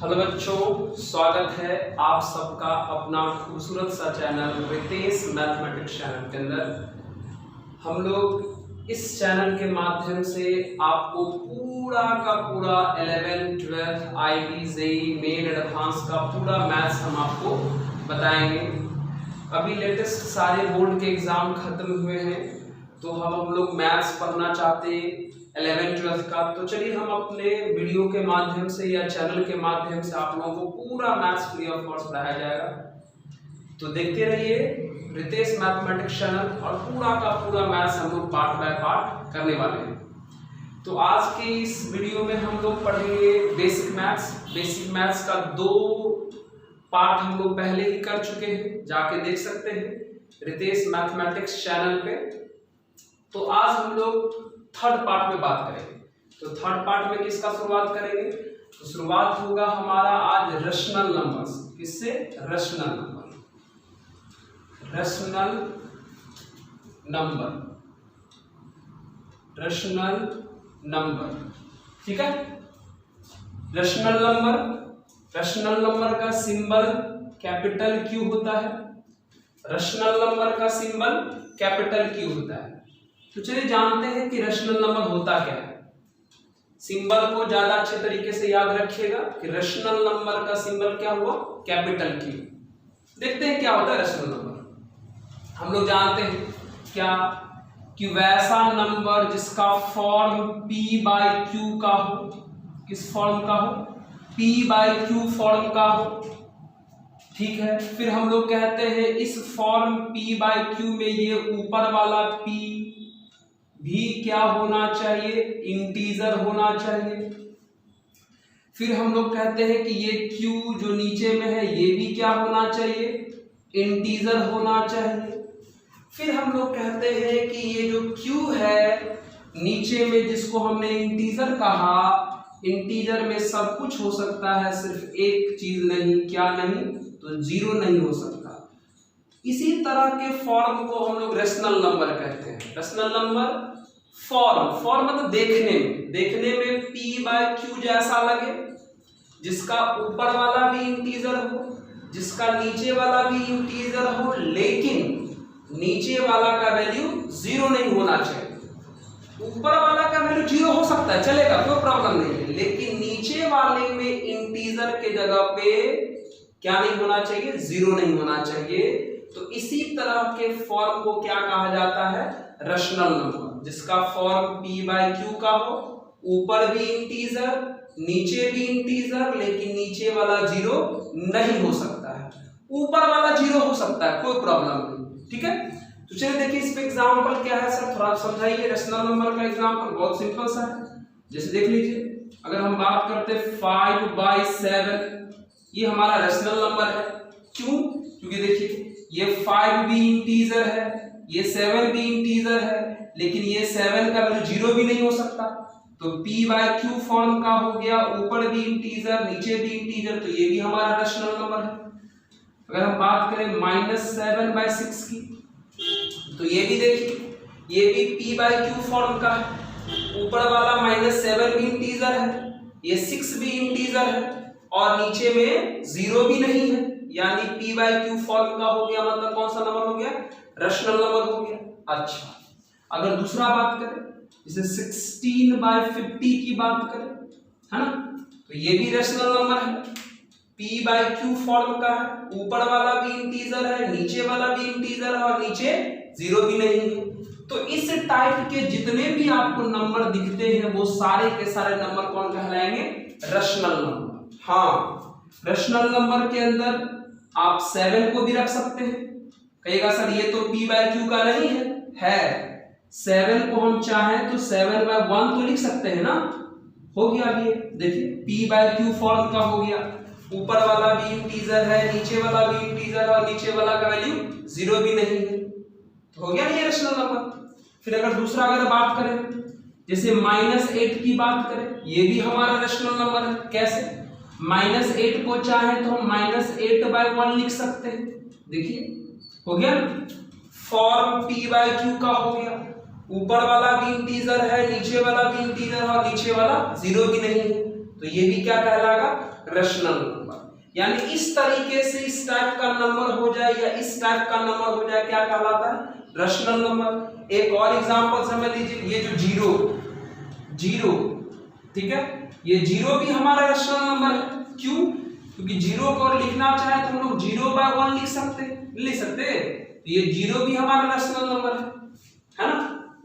Hello बच्चों, स्वागत है आप सबका अपना खूबसूरत सा चैनल रितेश मैथमेटिक्स चैनल के अंदर। हम लोग इस चैनल के माध्यम से आपको पूरा का पूरा 11th 12th IB JEE main advance का पूरा मैथ्स हम आपको बताएंगे। अभी लेटेस्ट सारे बोर्ड के एग्जाम खत्म हुए हैं, तो हम लोग मैथ्स पढ़ना चाहते हैं 11th 12th का। तो चलिए हम अपने वीडियो के माध्यम से या चैनल के माध्यम से आप लोगों को पूरा मैथ्स फ्री ऑफ कॉस्ट पढ़ाया जाएगा। तो देखते रहिए रितेश मैथमेटिक्स चैनल, और पूरा का पूरा मैथ्स हम लोग पार्ट बाय पार्ट करने वाले हैं। तो आज के इस वीडियो में हम लोग पढ़ेंगे बेसिक मैथ्स। बेसिक मैथ्स का 2 पार्ट हम लोग पहले ही कर चुके हैं, जाके देख सकते हैं रितेश मैथमेटिक्स चैनल पे। तो आज हम लोग थर्ड पार्ट में बात करेंगे। तो थर्ड पार्ट में किसका शुरुआत करेंगे? तो शुरुआत होगा हमारा आज रेशनल नंबर्स। किससे? Rational number. Rational number, rational number, ठीक है। रेशनल नंबर, रेशनल नंबर का सिंबल कैपिटल क्यू होता है। रेशनल नंबर का सिंबल कैपिटल क्यू होता है। तो चलिए जानते हैं कि रेशनल नंबर होता क्या है। सिंबल को ज्यादा अच्छे तरीके से याद रखिएगा कि रेशनल नंबर का सिंबल क्या हुआ? Capital Q. देखते हैं क्या होता है रेशनल नंबर। हम लोग जानते हैं क्या कि वैसा नंबर जिसका फॉर्म p बाई क्यू का हो। किस फॉर्म का हो? p बाई क्यू फॉर्म का हो, ठीक है। फिर हम लोग कहते हैं इस फॉर्म p बाई क्यू में ये ऊपर वाला p भी क्या होना चाहिए? इंटीजर होना चाहिए। फिर हम लोग कहते हैं कि ये q जो नीचे में है ये भी क्या होना चाहिए? इंटीजर होना चाहिए। फिर हम लोग कहते हैं कि ये जो q है नीचे में, जिसको हमने इंटीजर कहा, इंटीजर में सब कुछ हो सकता है, सिर्फ एक चीज नहीं। क्या नहीं? तो 0 नहीं हो सकता। इसी तरह के फॉर्म को हम लोग रेशनल नंबर कहते हैं। रेशनल नंबर फॉर्म, फॉर्म मतलब देखने में p बाय क्यू जैसा लगे, जिसका ऊपर वाला भी इंटीजर हो, जिसका नीचे वाला भी इंटीजर हो, लेकिन नीचे वाला का वैल्यू 0 नहीं होना चाहिए। ऊपर वाला का वैल्यू 0 हो सकता है, चलेगा, कोई प्रॉब्लम नहीं है, लेकिन नीचे वाले में इंटीजर के जगह पे क्या नहीं होना चाहिए? 0 नहीं होना चाहिए। तो इसी तरह के फॉर्म को क्या कहा जाता है? रेशनल नंबर, जिसका फॉर्म p बाई क्यू का हो, ऊपर भी इंटीजर, नीचे भी इंटीजर, लेकिन नीचे वाला 0 नहीं हो सकता है, ऊपर वाला 0 हो सकता है, कोई प्रॉब्लम नहीं, ठीक है। तो चलिए देखिए इस पे एग्जांपल क्या है सर, थोड़ा समझाइए। रेशनल नंबर का एग्जांपल बहुत सिंपल सा है। जैसे देख लीजिए, अगर हम बात करते हैं 5/7, ये हमारा रेशनल नंबर है। क्यों? क्योंकि देखिए ये 5 भी इंटीजर है, ये 7 भी इंटीजर है, लेकिन ये 7 का वैल्यू 0 भी नहीं हो सकता। तो p बाय क्यू फॉर्म का हो गया, ऊपर भी इंटीजर, नीचे भी इंटीजर, तो ये भी हमारा रेशनल नंबर है। अगर हम बात करें -7/6 की, तो ये भी देखिए, ये भी p बाय क्यू फॉर्म का है, ऊपर वाला -7 भी इंटीजर है, ये 6 भी इंटीजर है, और नीचे में 0 भी नहीं है, यानी p बाई क्यू फॉर्म का हो गया। मतलब कौन सा नंबर हो गया? रेशनल नंबर हो गया। अच्छा, अगर दूसरा बात करें, जैसे 16/50 की बात करें, है ना, तो ये भी रेशनल नंबर है, p बाई क्यू फॉर्म का है, ऊपर वाला भी इंटीजर है, नीचे वाला भी इंटीजर है, और नीचे 0 भी नहीं है। तो इस टाइप के जितने भी आपको नंबर दिखते हैं वो सारे के सारे नंबर कौन कहलाएंगे? Rational number. हाँ, रेशनल नंबर के अंदर आप 7 को भी रख सकते हैं। कहिएगा सर ये तो p बाय क्यू का नहीं है। 7 को हम चाहें तो 7/1 तो लिख सकते हैं ना। हो गया, अभी देखिए p बाय क्यू फॉर्म का हो गया, ऊपर वाला भी इंटीजर है, नीचे वाला भी इंटीजर है, और नीचे वाला का वैल्यू 0 भी नहीं है, तो हो गया ये रेशनल नंबर। फिर अगर दूसरा अगर बात करें, जैसे -8 की बात करें, ये भी हमारा रेशनल नंबर है। कैसे? -8 को चाहे तो हम -8/1 लिख सकते हैं। देखिए हो गया ना, फॉर्म p बाई क्यू का हो गया, ऊपर वाला भी इंटीजर है, नीचे वाला भी इंटीजर है, और नीचे वाला 0 भी नहीं है, तो ये भी क्या कहलाएगा? Rational number. यानी इस तरीके से इस टाइप का नंबर हो जाए या इस टाइप का नंबर हो जाए, क्या कहलाता है? Rational number. एक और एग्जांपल समझ लीजिए, ये जो जीरो, ठीक है, ये जीरो भी हमारा रैशनल नंबर है। क्यों? क्योंकि जीरो को लिखना चाहे तो हम लोग 0/1 लिख सकते, तो ये जीरो भी हमारा रैशनल नंबर है ना।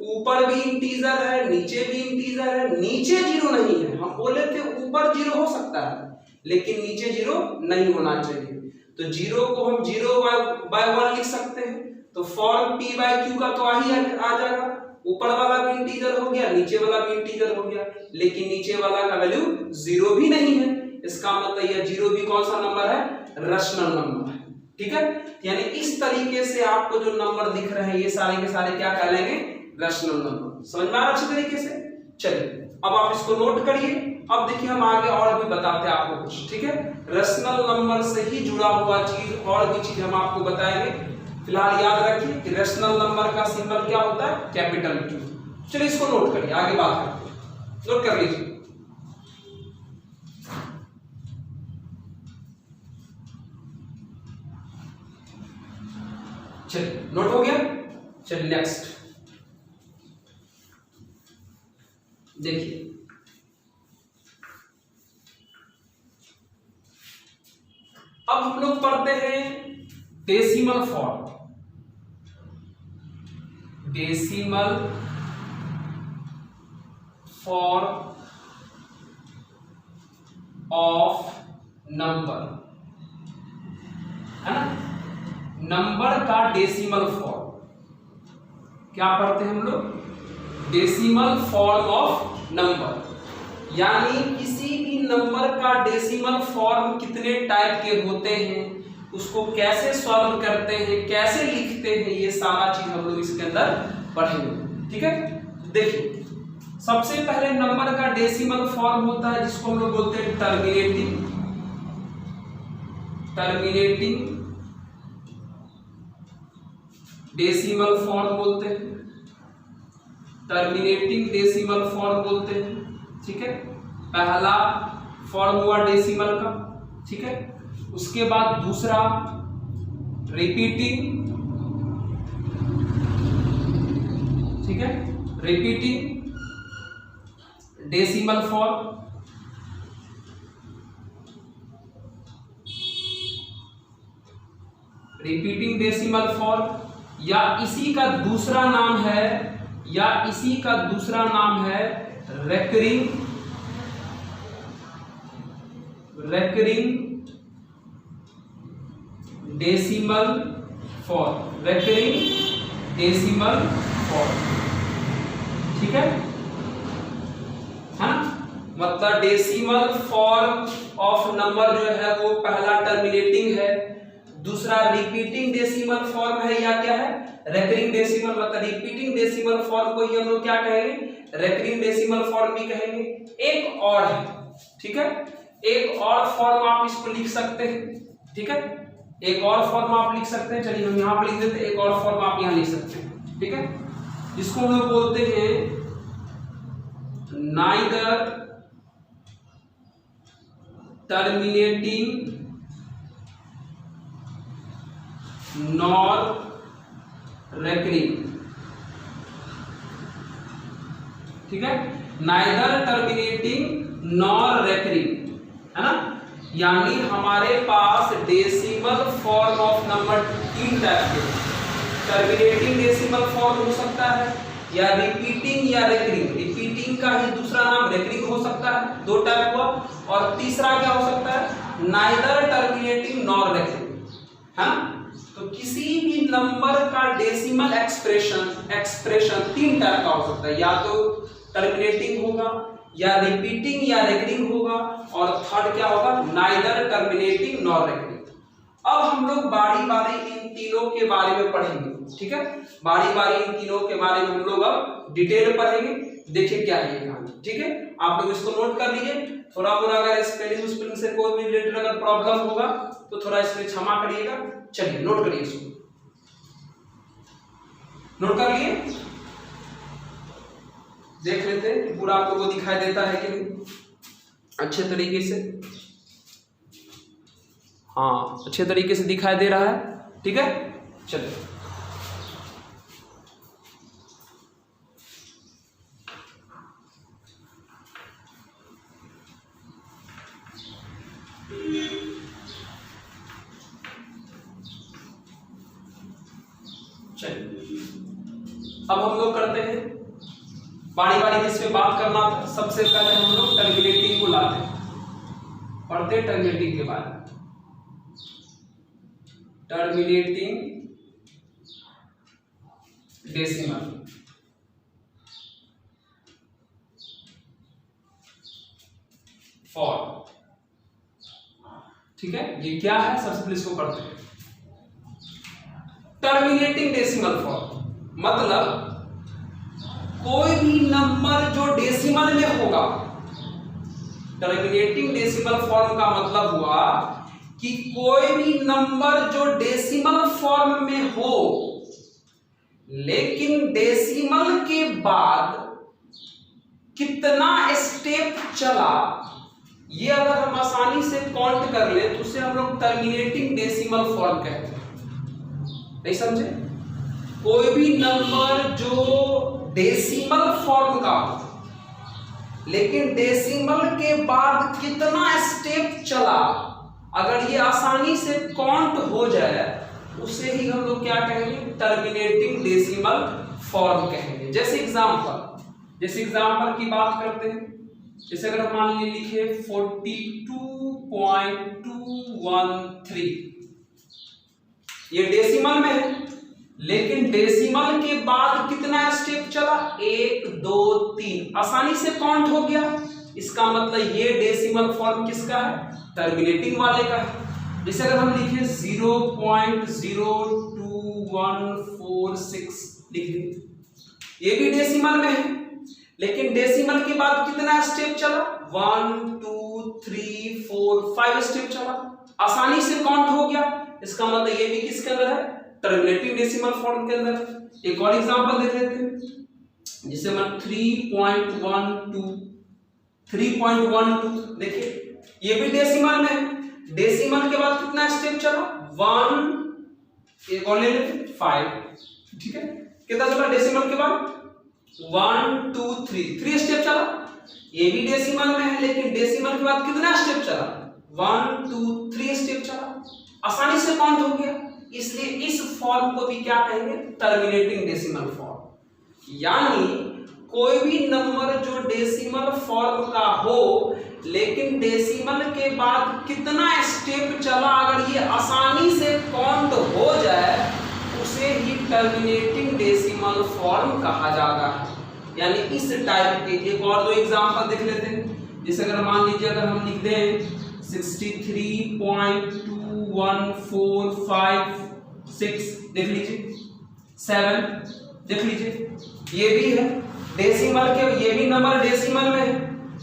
ऊपर भी इंटीजर है, नीचे भी इंटीजर है, नीचे जीरो नहीं है। हम बोले थे ऊपर जीरो हो सकता है लेकिन नीचे जीरो नहीं होना चाहिए, तो जीरो को हम 0/1 लिख सकते हैं। तो फॉर्म p/q का तो ही आ जाएगा, ऊपर वाला भी इंटीजर हो गया, नीचे वाला भी इंटीजर हो गया, लेकिन नीचे वाला का वैल्यू जीरो भी नहीं है। इसका मतलब यह जीरो भी कौन सा नंबर है? रैशनल नंबर है। ठीक है, यानी इस तरीके से आपको जो नंबर दिख रहे हैं ये सारे के सारे क्या कहलाएंगे? Rational number. समझ में आ रहा अच्छी तरीके से? चलिए अब आप इसको नोट करिए। अब देखिए हम आगे और भी बताते हैं आपको कुछ, ठीक है। रैशनल नंबर से ही जुड़ा हुआ चीज और भी चीज हम आपको बताएंगे। फिलहाल याद रखिए कि रैशनल नंबर का सिंबल क्या होता है? Capital Q। चलिए इसको नोट करिए, आगे बात करते हैं। नोट कर लीजिए। चलिए नोट हो गया। चलिए नेक्स्ट देखिए, अब हम लोग पढ़ते हैं decimal form. Decimal form of number, है ना। नंबर का डेसिमल फॉर्म क्या पढ़ते हैं हम लोग? Decimal form of number. यानी किसी भी नंबर का डेसिमल फॉर्म कितने टाइप के होते हैं, उसको कैसे सॉल्व करते हैं, कैसे लिखते हैं, ये सारा चीज हम लोग इसके अंदर पढ़ेंगे। ठीक है, देखिए सबसे पहले नंबर का डेसिमल फॉर्म होता है जिसको हम लोग बोलते हैं टर्मिनेटिंग डेसिमल फॉर्म बोलते हैं, टर्मिनेटिंग डेसिमल फॉर्म बोलते हैं। ठीक है, पहला फॉर्म हुआ डेसिमल का, ठीक है। उसके बाद दूसरा रिपीटिंग, ठीक है, repeating decimal form, repeating decimal form, या इसी का दूसरा नाम है recurring decimal form, recurring decimal form. ठीक है ना, मतलब डेसिमल फॉर्म ऑफ नंबर जो है वो पहला टर्मिनेटिंग है, दूसरा रिपीटिंग डेसिमल फॉर्म है या क्या है? Recurring decimal. मतलब रिपीटिंग डेसिमल फॉर्म को ही हम लोग क्या कहेंगे? रेकरिंग डेसिमल फॉर्म भी कहेंगे। एक और है, ठीक है, एक और फॉर्म आप इसको लिख सकते हैं। ठीक है, एक और फॉर्म आप लिख सकते हैं। चलिए हम यहां पर लिख देते हैं, एक और फॉर्म आप यहां लिख सकते हैं। ठीक है, जिसको हम लोग बोलते हैं नाइदर टर्मिनेटिंग नॉर रेकरिंग। ठीक है, नाइदर टर्मिनेटिंग नॉर रेकरिंग, है ना। यानी हमारे पास डेसिमल फॉर्म ऑफ नंबर तीन टाइप के, टर्मिनेटिंग डेसिमल फॉर्म हो सकता है या रिपीटिंग या रेकरिंग। रिपीटिंग का ही दूसरा नाम रेकरिंग हो सकता है, दो टाइप हुआ। और तीसरा क्या हो सकता है? नाइदर टर्मिनेटिंग नॉर रेकरिंग, है ना। तो किसी भी नंबर का डेसिमल एक्सप्रेशन तीन टाइप का हो सकता है, या तो टर्मिनेटिंग होगा, या रिपीटिंग या रेकरिंग होगा, और थर्ड क्या होगा? Neither terminating nor recurring. अब हम लोग बारी बारी इन तीनों के बारे में पढ़ेंगे। ठीक है, बारी बारी इन तीनों के बारे में हम लोग अब डिटेल पढ़ेंगे। देखिए क्या है ये कहानी। ठीक है, आप लोग इसको नोट कर लीजिए। थोड़ा मोड़ा अगर स्पेलिंग से कोई भी रिलेटेड अगर प्रॉब्लम होगा तो थोड़ा इसमें क्षमा करिएगा। चलिए नोट करिए, इसको नोट कर लिए, देख लेते हैं पूरा आप लोगों को दिखाई देता है कि नहीं अच्छे तरीके से। हाँ, अच्छे तरीके से दिखाई दे रहा है, ठीक है। चलिए अब हम लोग करते हैं बारी बारी जिसमें बात करना था। सबसे पहले हम लोग टर्मिनेटिंग को लाते हैं, पढ़ते हैं टर्मिनेटिंग के बारे में। टर्मिनेटिंग डेसिमल, फॉर्म, ठीक है। ये क्या है, सबसे पहले इसको पढ़ते हैं। टर्मिनेटिंग डेसिमल फॉर्म मतलब कोई भी नंबर जो डेसिमल में होगा। टर्मिनेटिंग डेसिमल फॉर्म का मतलब हुआ कि कोई भी नंबर जो डेसिमल फॉर्म में हो, लेकिन डेसिमल के बाद कितना स्टेप चला, ये अगर हम आसानी से काउंट कर ले तो उसे हम लोग टर्मिनेटिंग डेसिमल फॉर्म कहते हैं। नहीं समझे? कोई भी नंबर जो डेसिमल फॉर्म का हो, लेकिन डेसिमल के बाद कितना स्टेप चला, अगर ये आसानी से काउंट हो जाए उसे ही हम लोग क्या कहेंगे, टर्मिनेटिंग डेसिमल फॉर्म कहेंगे। जैसे एग्जांपल की बात करते हैं। जैसे अगर हम मान लिखे 42.213, ये डेसिमल में है, लेकिन डेसिमल के बाद कितना स्टेप चला, 1 2 3, आसानी से काउंट हो गया। इसका मतलब ये डेसिमल फॉर्म किसका है, टर्मिनेटिंग वाले का है। जैसे अगर हम लिखे 0.02146 लिख दें, ये भी डेसिमल में है, लेकिन डेसिमल के बाद कितना स्टेप चला, 1 2 3 4 5 स्टेप चला, आसानी से काउंट हो गया। इसका मतलब ये भी किसके अंदर है, टर्मिनेटिंग डेसिमल फॉर्म के अंदर। एक और एग्जांपल देख लेते हैं। जिसे हम 3.12 देखिए, ये भी डेसिमल में है, डेसिमल के बाद कितना स्टेप चला, 1, एक और ले लेते 5, ठीक है। कितना चला डेसिमल के बाद, 1 2 3 स्टेप चला। ये भी डेसिमल में है, लेकिन डेसिमल के बाद कितना स्टेप चला, 1 2 3 स्टेप चला, आसानी से काउंट हो गया। इसलिए इस फॉर्म को भी क्या कहेंगे, टर्मिनेटिंग डेसिमल फॉर्म। यानी कोई भी नंबर जो डेसिमल फॉर्म का हो, लेकिन डेसिमल के बाद कितना स्टेप चला, अगर ये आसानी से काउंट हो जाए उसे ही टर्मिनेटिंग डेसिमल फॉर्म कहा जाता है। यानी इस टाइप के एक और दो एग्जांपल देख लेते हैं। जैसे अगर मान लीजिए, अगर हम लिख दें 63.21456, देख लीजिए 7, देख लीजिए, ये भी है डेसिमल के, ये भी नंबर डेसिमल में है।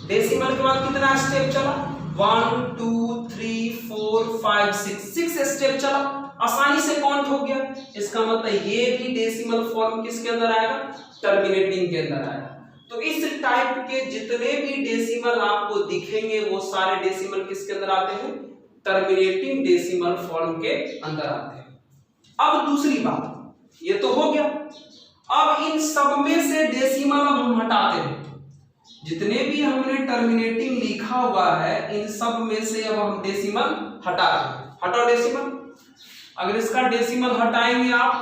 डेसिमल के बाद कितना स्टेप चला, 1 2 3 4 5 6 स्टेप चला, आसानी से काउंट हो गया। इसका मतलब ये भी डेसिमल फॉर्म किसके अंदर आएगा, टर्मिनेटिंग के अंदर आएगा। तो इस टाइप के जितने भी डेसिमल आपको दिखेंगे वो सारे डेसिमल किसके अंदर आते हैं, टर्मिनेटिंग डेसिमल फॉर्म के अंदर आते हैं। अब दूसरी बात, ये तो हो गया। अब इन सब में से डेसिमल अब हम हटाते हैं। जितने भी हमने टर्मिनेटिंग लिखा हुआ है, इन सब में से अब हम डेसिमल हटाते हैं। हटाओ डेसिमल। अगर इसका डेसिमल हटाएंगे आप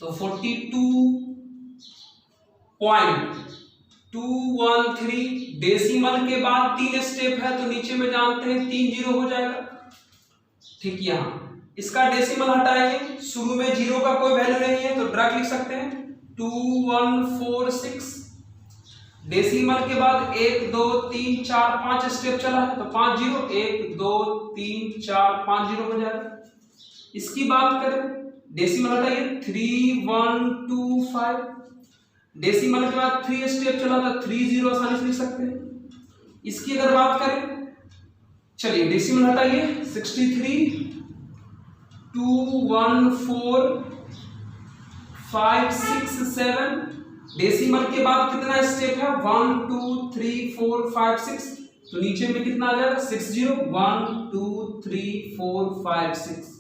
तो 42.213, डेसिमल के बाद 3 स्टेप है तो नीचे में जानते हैं 3 जीरो हो जाएगा। ठीक, यहां इसका डेसिमल हटाएंगे, शुरू में जीरो का कोई वैल्यू नहीं है तो डायरेक्ट लिख सकते हैं 2146। डेसिमल के बाद 1 2 3 4 5 स्टेप चला है तो 5 जीरो, 1 2 3 4 5 जीरो हो जाएगा। इसकी बात करें, डेसिमल हटाइए 3125, डेसिमल के बाद 3 स्टेप चला था, 3 जीरो आसानी से लिख सकते हैं। इसकी अगर बात करें, चलिए डेसिमल हटाइए 63,214,567, डेसिमल के बाद कितना स्टेप है, 1 2 3 4 5 6, तो नीचे में कितना आ जाएगा 60 1 2 3 4 5 6।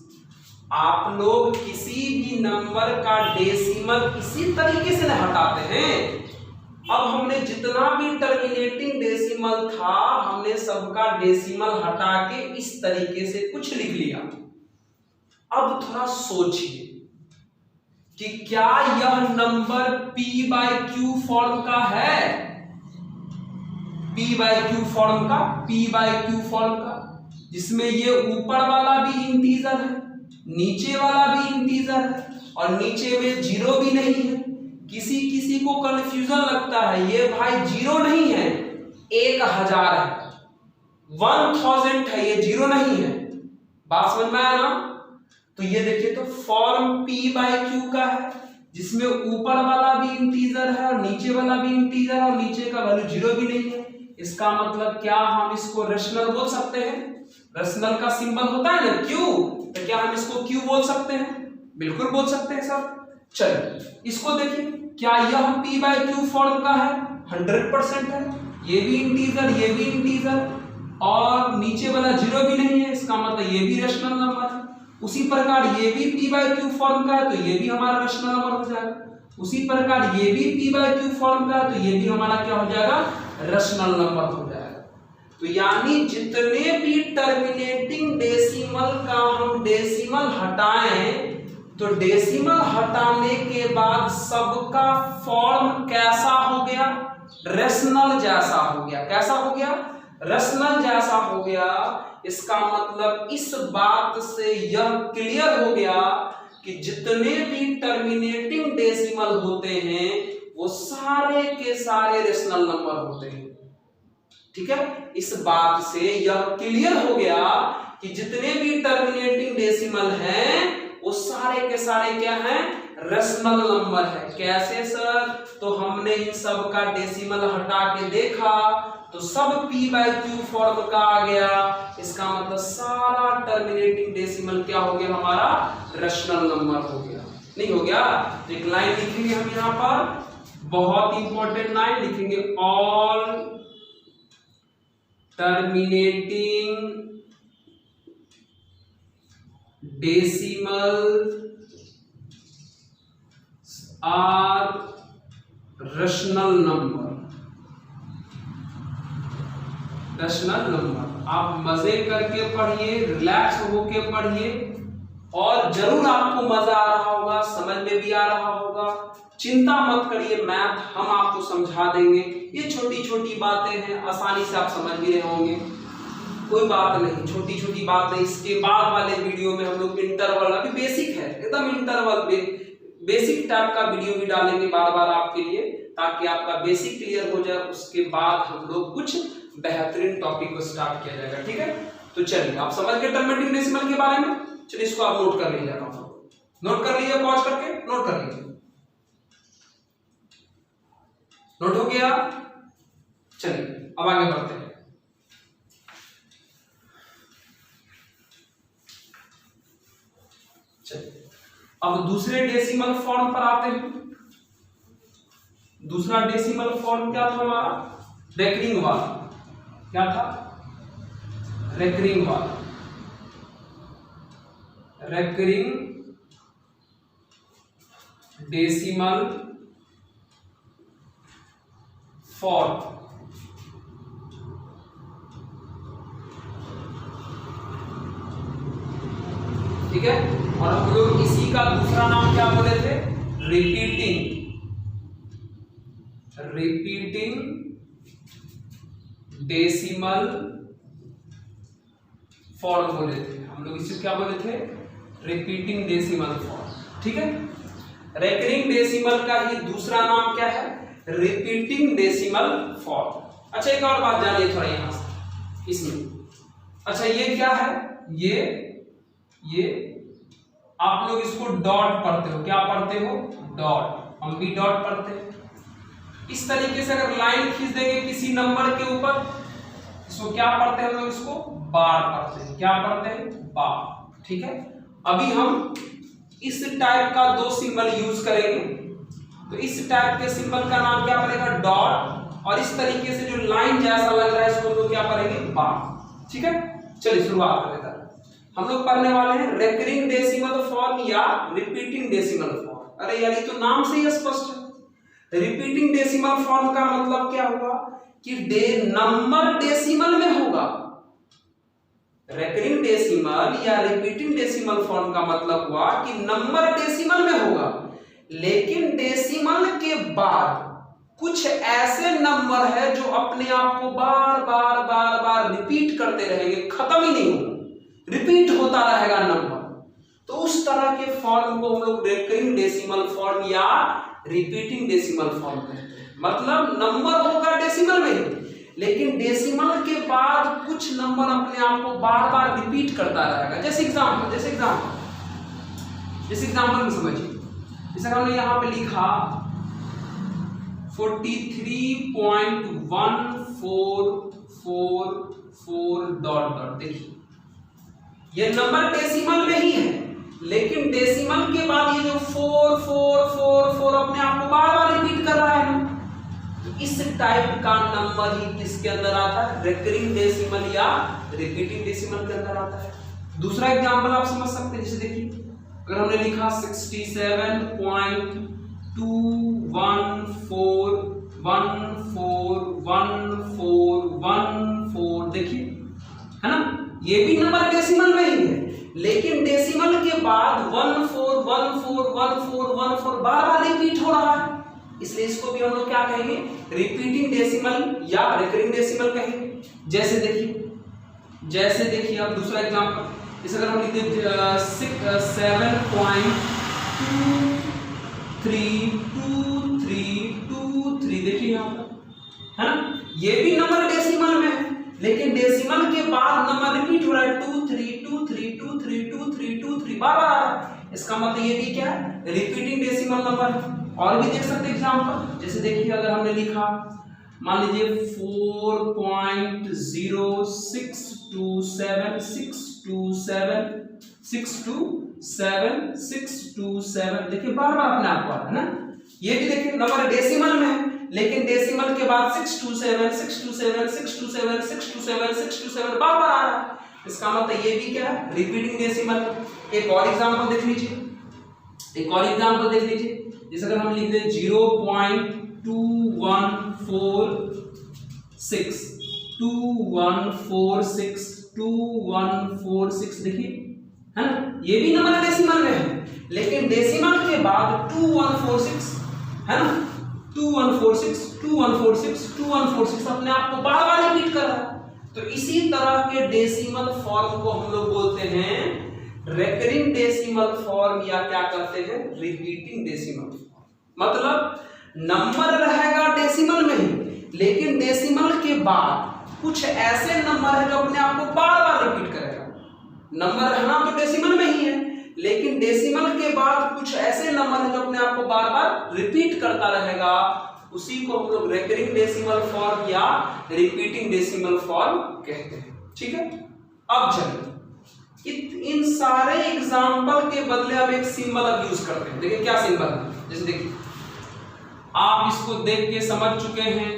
आप लोग किसी भी नंबर का डेसिमल इसी तरीके से नहीं हटाते हैं। अब हमने जितना भी टर्मिनेटिंग डेसिमल था हमने सबका डेसिमल हटा के इस तरीके से कुछ लिख लिया। अब थोड़ा सोचिए कि क्या यह नंबर p/q फॉर्म का है, p/q फॉर्म का, जिसमें ये ऊपर वाला भी इंटीजर है, नीचे वाला भी इंटीजर है और नीचे में जीरो भी नहीं है। किसी किसी को कंफ्यूजन लगता है ये भाई जीरो नहीं है 1000 है, 1000 है, ये जीरो नहीं है। बात समझ में आया ना? तो ये देखिए तो फॉर्म p/q का है जिसमें ऊपर वाला भी इंटीजर है और नीचे वाला भी इंटीजर है और नीचे का वैल्यू जीरो भी नहीं है। इसका मतलब क्या हम इसको रेशनल बोल सकते हैं? रेशनल का सिंबल होता है ना q, तो क्या हम इसको q बोल सकते हैं? बिल्कुल बोल सकते हैं सर। चलिए इसको देखिए, क्या यह p/q फॉर्म का है? 100% है। ये भी इंटीजर और नीचे वाला जीरो भी नहीं है, इसका मतलब ये भी रेशनल नंबर है। उसी प्रकार ये भी p/q फॉर्म का है तो ये भी हमारा रेशनल नंबर हो जाएगा। उसी प्रकार ये भी p/q फॉर्म का है तो ये भी हमारा क्या हो जाएगा? रेशनल नंबर हो जाएगा। तो यानी जितने भी टर्मिनेटिंग डेसिमल का हम डेसिमल हटाएं तो डेसिमल हटाने के बाद सबका फॉर्म कैसा हो गया? रेशनल जैसा हो गया। कैसा हो गया? रेशनल जैसा हो गया। इसका मतलब इस बात से यह क्लियर हो गया कि जितने भी टर्मिनेटिंग डेसिमल होते हैं वो सारे के सारे रेशनल नंबर होते हैं। ठीक है, इस बात से यह क्लियर हो गया कि जितने भी टर्मिनेटिंग डेसिमल हैं वो सारे के सारे क्या हैं? रेशनल नंबर है। कैसे सर? तो हमने इन सब का डेसिमल हटा के देखा तो सब p/q फॉर्म का आ गया। इसका मतलब सारा टर्मिनेटिंग डेसिमल क्या हो गया? हमारा रेशनल नंबर हो गया। नहीं हो गया? तो एक लाइन लिखेंगे हम यहाँ पर, बहुत इंपॉर्टेंट लाइन लिखेंगे, all terminating decimal are rational number. Rational number आप मजे करके पढ़िए, रिलैक्स होके पढ़िए और जरूर आपको मजा आ रहा होगा, समझ में भी आ रहा होगा। चिंता मत करिए, मैथ हम आपको समझा देंगे। ये छोटी छोटी बातें हैं, आसानी से आप समझ भी रहे होंगे, कोई बात नहीं, छोटी छोटी बात है। इसके बाद वाले वीडियो में हम लोग इंटरवल, अभी बेसिक है एकदम, इंटरवल बेसिक टाइप का वीडियो भी डालेंगे बार बार आपके लिए, ताकि आपका बेसिक क्लियर हो जाए। उसके बाद हम लोग कुछ बेहतरीन टॉपिक को स्टार्ट किया जाएगा। ठीक है, तो चलिए आप समझ गए टर्मिनेटिंग डेसिमल के बारे में। चलिए इसको आप नोट कर लीजिएगा, नोट कर लीजिए, पॉज करके नोट कर लीजिए। नोट हो गया? चलिए अब आगे बढ़ते हैं। चलिए अब दूसरे डेसिमल फॉर्म पर आते हैं। दूसरा डेसिमल फॉर्म क्या था हमारा? रेकरिंग वाला। क्या था? रेकरिंग वाला। Recurring decimal form. ठीक है, और हम लोग इसी का दूसरा नाम क्या बोले थे? रिपीटिंग डेसिमल फॉर्म बोले थे हम लोग। इसी क्या बोले थे? Repeating decimal form. ठीक है, रेकरिंग डेसिमल का ही दूसरा नाम क्या है? Repeating decimal form. अच्छा एक और बात जानिए थोड़ा यहां से इसमें। अच्छा ये क्या है? ये आप लोग इसको डॉट पढ़ते हो। क्या पढ़ते हो? डॉट। हम भी डॉट पढ़ते हैं। इस तरीके से अगर लाइन खींच देंगे किसी नंबर के ऊपर, इसको क्या पढ़ते हैं हम लोग? इसको बार पढ़ते हैं। क्या पढ़ते हैं? बार। ठीक है, अभी हम इस टाइप का दो सिंबल यूज करेंगे। तो इस टाइप के सिंबल का नाम क्या पड़ेगा? डॉट। और इस तरीके से जो लाइन जैसा लग रहा है इसको तो क्या करेंगे बार। ठीक है, चलिए शुरुआत करते हैं। हम लोग पढ़ने वाले हैं रेकरिंग डेसिमल फॉर्म या रिपीटिंग डेसिमल फॉर्म। अरे यार ये तो नाम से ही स्पष्ट है। रिपीटिंग डेसिमल फॉर्म का मतलब क्या हुआ कि नंबर डेसिमल में होगा। रेकरिंग डेसिमल या रिपीटिंग डेसिमल फॉर्म का मतलब हुआ कि नंबर डेसिमल में होगा, लेकिन डेसिमल के बाद कुछ ऐसे नंबर है जो अपने आप को बार बार बार बार रिपीट करते रहेंगे, खत्म ही नहीं होगा, रिपीट होता रहेगा नंबर। तो उस तरह के फॉर्म को हम लोग रेकरिंग डेसिमल फॉर्म या रिपीटिंग डेसिमल फॉर्म कहते हैं। मतलब नंबर होगा डेसिमल में, लेकिन डेसिमल के बाद कुछ नंबर अपने आप को बार बार रिपीट करता रहेगा। जैसे एग्जांपल में समझिए, जैसे हमने यहां पे लिखा 43.1444 डॉट डॉट। देखिए ये नंबर डेसिमल में ही है, लेकिन डेसिमल के बाद ये जो 4444 अपने आप को बार बार रिपीट कर रहा है ना, इस टाइप का नंबर ही किसके अंदर आता है, रेकरिंग डेसिमल या रिपीटिंग डेसिमल के अंदर आता है। दूसरा एग्जांपल आप समझ सकते हैं, जैसे देखिए अगर हमने लिखा 67.214141414 देखिए है ना, ये भी नंबर डेसिमल में ही है, लेकिन डेसिमल के बाद 14141414 बार बार रिपीट हो रहा है, इसलिए इसको भी हम लोग क्या कहेंगे, रिपीटिंग डेसिमल या रिकरिंग डेसिमल कहेंगे। जैसे देखिए अब दूसरा एग्जांपल, इस अगर हम लिखते 7.232323 देखिए यहाँ पर है ना, ये भी नंबर डेसिमल में है, लेकिन डेसिमल के बाद नंबर रिपीट हो रहा है 2323232323 बार बार। इसका मतलब ये भी क्या है, रिपीटिंग डेसिमल नंबर। और भी देख सकते एग्जांपल, जैसे देखिए अगर हमने लिखा मान लीजिए 4.0627627627 देखिए बार बार अपने आप को आता है ना, ये भी देखिए नंबर डेसिमल में है, लेकिन डेसिमल के बाद 627 बार बार आ रहा है, इसका मतलब ये भी क्या है, रिपीटिंग डेसिमल। एक और एग्जांपल देख लीजिए, जैसे अगर हम लिख दें 0.2146 देखिए है ना, ये भी नंबर डेसिमल में है, लेकिन डेसिमल के बाद 2146 है ना, 2146 अपने आप को बार बार रिपीट कर रहा है। तो इसी तरह के डेसिमल फॉर्म को हम लोग बोलते हैं रेकरिंग डेसिमल फॉर्म या क्या करते हैं, रिपीटिंग डेसिमल फॉर्म। मतलब नंबर रहेगा डेसिमल में ही, लेकिन डेसिमल के बाद कुछ ऐसे नंबर है जो अपने आप को बार बार रिपीट करेगा। नंबर रहना तो डेसिमल में ही है, लेकिन डेसिमल के बाद कुछ ऐसे नंबर है जो अपने आप को बार बार रिपीट करता रहेगा, उसी को हम लोग रेकरिंग डेसिमल फॉर्म या रिपीटिंग डेसिमल फॉर्म कहते हैं। ठीक है, अब चलिए इन सारे एग्जाम्पल के बदले हम एक सिंबल अब यूज करते हैं। देखिए क्या सिंबल है, जैसे देखिए आप इसको देख के समझ चुके हैं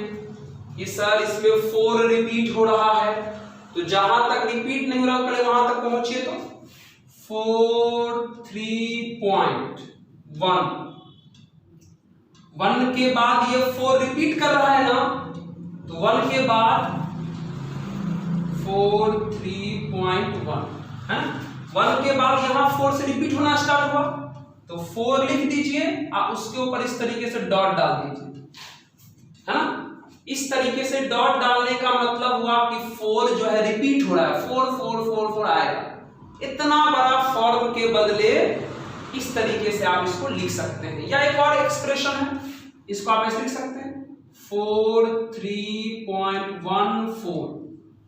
कि सर इसमें 4 रिपीट हो रहा है, तो जहां तक रिपीट नहीं हो रहा पहले वहां तक पहुंचिए। तो 43.1 के बाद ये 4 रिपीट कर रहा है ना, तो 1 के बाद 43.1 है, 1 के बाद यहां 4 से रिपीट होना स्टार्ट हुआ, तो 4 लिख दीजिए और उसके ऊपर इस तरीके से डॉट डाल दीजिए, है ना। इस तरीके से डॉट डालने का मतलब हुआ कि 4 जो है रिपीट हो रहा है, 4 आएगा। इतना बड़ा फॉर्म के बदले इस तरीके से आप इसको लिख सकते हैं, या एक और एक्सप्रेशन है, इसको आप ऐसे लिख सकते हैं 43.14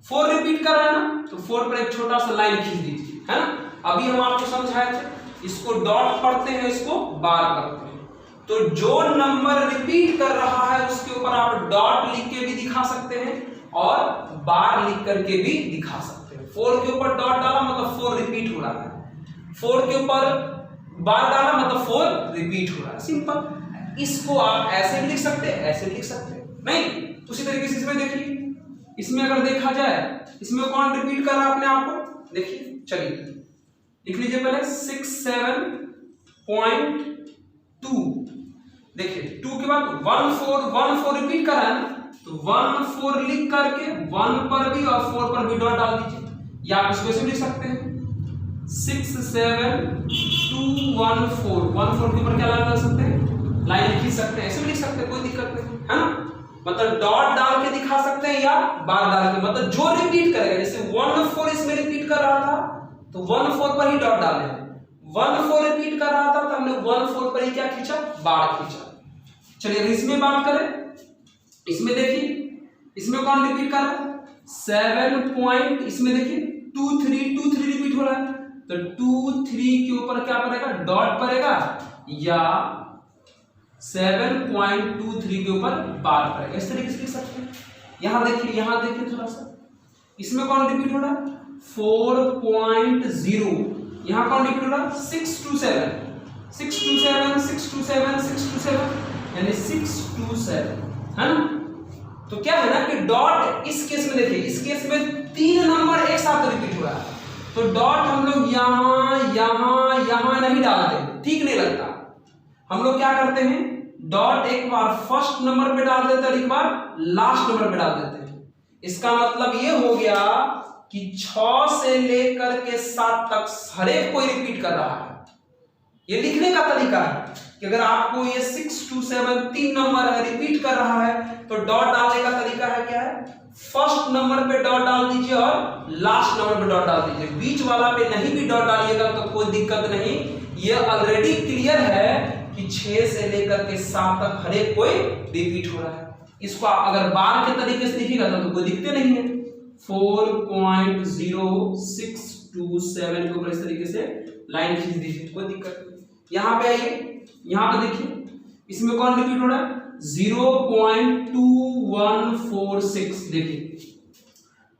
4 रिपीट कर रहा है ना, तो 4 पर एक छोटा सा लाइन खींच दीजिए, है ना। अभी हम आपको समझाए थे, इसको डॉट पढ़ते हैं, इसको बार करते हैं। तो जो नंबर रिपीट कर रहा है उसके ऊपर आप डॉट लिख के भी दिखा सकते हैं और बार लिख करके भी दिखा सकते हैं। 4 के ऊपर डॉट डाला मतलब 4 रिपीट हो रहा है, 4 के ऊपर बार डाला मतलब 4 रिपीट हो रहा है, सिंपल। इसको आप ऐसे भी लिख सकते हैं, ऐसे लिख सकते हैं, नहीं उसी तरीके से इसमें देखिए, इसमें अगर देखा जाए इसमें कौन रिपीट कर रहा है अपने आप को, देखिए चलिए लिख लीजिए पहले 67.2, देखिए 2 के बाद 14 रिपीट कर रहा है ना, तो 14 लिख करके 1 पर भी और 4 पर भी डॉट डाल दीजिए, या आप इसको ऐसे लिख सकते हैं 67214, 14 के ऊपर क्या लगा सकते हैं, लाइन खींच सकते हैं, ऐसे भी लिख सकते हैं, कोई दिक्कत नहीं है ना। मतलब डॉट डाल के दिखा सकते हैं या बार डाल के, मतलब जो रिपीट करेगा, जैसे 14 इसमें रिपीट कर रहा था तो 14 पर ही डॉट डाले, 14 रिपीट कर रहा था तो हमने 14 पर ही क्या खींचा, बार खींचा। चलिए इसमें बात करें, इसमें देखिए इसमें कौन रिपीट कर रहा है 7 पॉइंट, इसमें देखिए 23 रिपीट हो रहा है, तो 23 के ऊपर क्या पड़ेगा, डॉट पड़ेगा, या 7.23 के ऊपर बार पड़ेगा, इस तरीके से लिख सकते हैं। यहां देखिए थोड़ा सा, इसमें कौन रिपीट हो रहा है 4.0, यहां कौन रिपीट हो रहा है 627, यानी 627 है ना। तो क्या है ना कि डॉट इस केस में देखिए, इस केस में 3 नंबर एक साथ रिपीट हो रहा है, तो डॉट हम लोग यहां नहीं डालते, ठीक नहीं लगता। हम लोग क्या करते हैं, डॉट एक बार फर्स्ट नंबर पे डाल देते हैं, एक बार लास्ट नंबर पे डाल देते हैं। इसका मतलब ये हो गया कि 6 से लेकर के 7 तक हर एक कोई रिपीट कर रहा है। ये लिखने का तरीका है कि अगर आपको ये 627 3 नंबर है रिपीट कर रहा है, तो डॉट डालने का तरीका है क्या है, फर्स्ट नंबर पे डॉट डाल दीजिए और लास्ट नंबर पे डॉट डाल दीजिए, बीच वाला पे नहीं भी डॉट डालिएगा तो कोई दिक्कत नहीं। ये ऑलरेडी क्लियर है कि 6 से लेकर के 7 तक हर एक कोई रिपीट हो रहा है। इसको अगर बार के तरीके से लिखिएगा तो कोई दिक्कत नहीं है। 4.0627 के ऊपर इस तरीके से लाइन खींच दीजिए, कोई दिक्कत नहीं। यहां पे आइए, यहां पे देखिए इसमें कौन रिपीट हो रहा है 0.2146, देखिए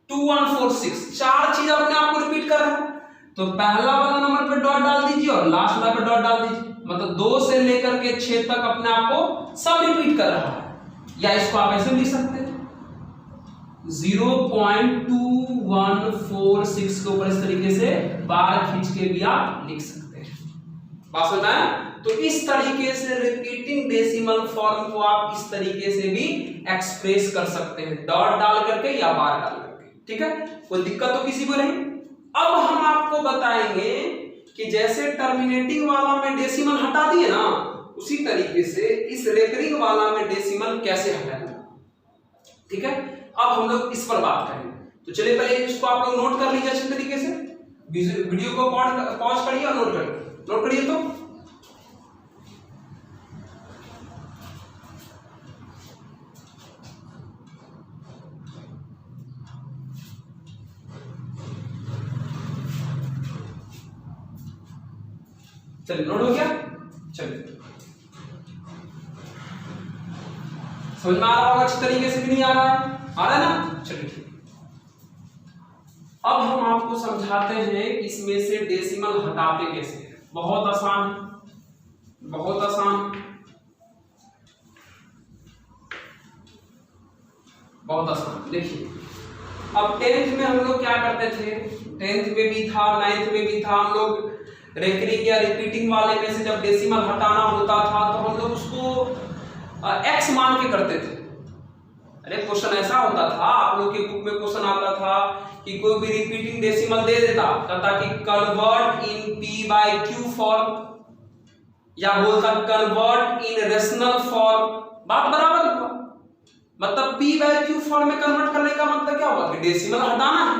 2146, 4 चीज अपने आप को रिपीट कर रहा है। तो पहला वाला नंबर पे डॉट डाल दीजिए और लास्ट वाला पे डॉट डाल दीजिए, मतलब 2 से लेकर के 6 तक अपने आप को सब रिपीट कर रहा है। या इसको आप ऐसे लिख सकते हैं 0.2146 के ऊपर इस तरीके से बार खींच के भी आप लिख सकते हैं। बात समझ आया? तो इस तरीके से रिपीटिंग डेसिमल फॉर्म को आप इस तरीके से भी एक्सप्रेस कर सकते हैं, डॉट डाल करके या बार डाल करके, ठीक है, कोई दिक्कत तो किसी को नहीं। अब हम आपको बताएंगे कि जैसे टर्मिनेटिंग वाला में डेसिमल हटा दिए ना, उसी तरीके से इस रेकरिंग वाला में डेसिमल कैसे हटाएंगे, ठीक है। अब हम लोग इस पर बात करेंगे, तो चलिए पहले इसको आप लोग नोट कर लीजिए अच्छे तरीके से, वीडियो को पॉज करिए और नोट करिए। तो चलिए नोट हो गया, चलिए समझ में आ रहा होगा अच्छी तरीके से कि नहीं आ रहा है, आ रहा है ना, चलिए ठीक। अब हम आपको समझाते हैं इसमें से डेसिमल हटाते कैसे हैं। बहुत आसान, बहुत आसान, बहुत आसान। देखिए अब 10th में हम लोग क्या करते थे, 10th में भी था, 9th में भी था, हम लोग रेकरिंग या रिपीटिंग वाले में से जब डेसिमल हटाना होता था तो हम लोग उसको x मान के करते थे। अरे क्वेश्चन ऐसा होता था, आप लोग के बुक में क्वेश्चन आता था कि कोई भी रिपीटिंग डेसिमल दे देता, कहता कि convert in p by q form, या बोलता कन्वर्ट इन रेशनल फॉर्म, बात बराबर हुआ। मतलब p by q फॉर्म में कन्वर्ट करने का मतलब क्या हुआ कि डेसिमल हटाना है,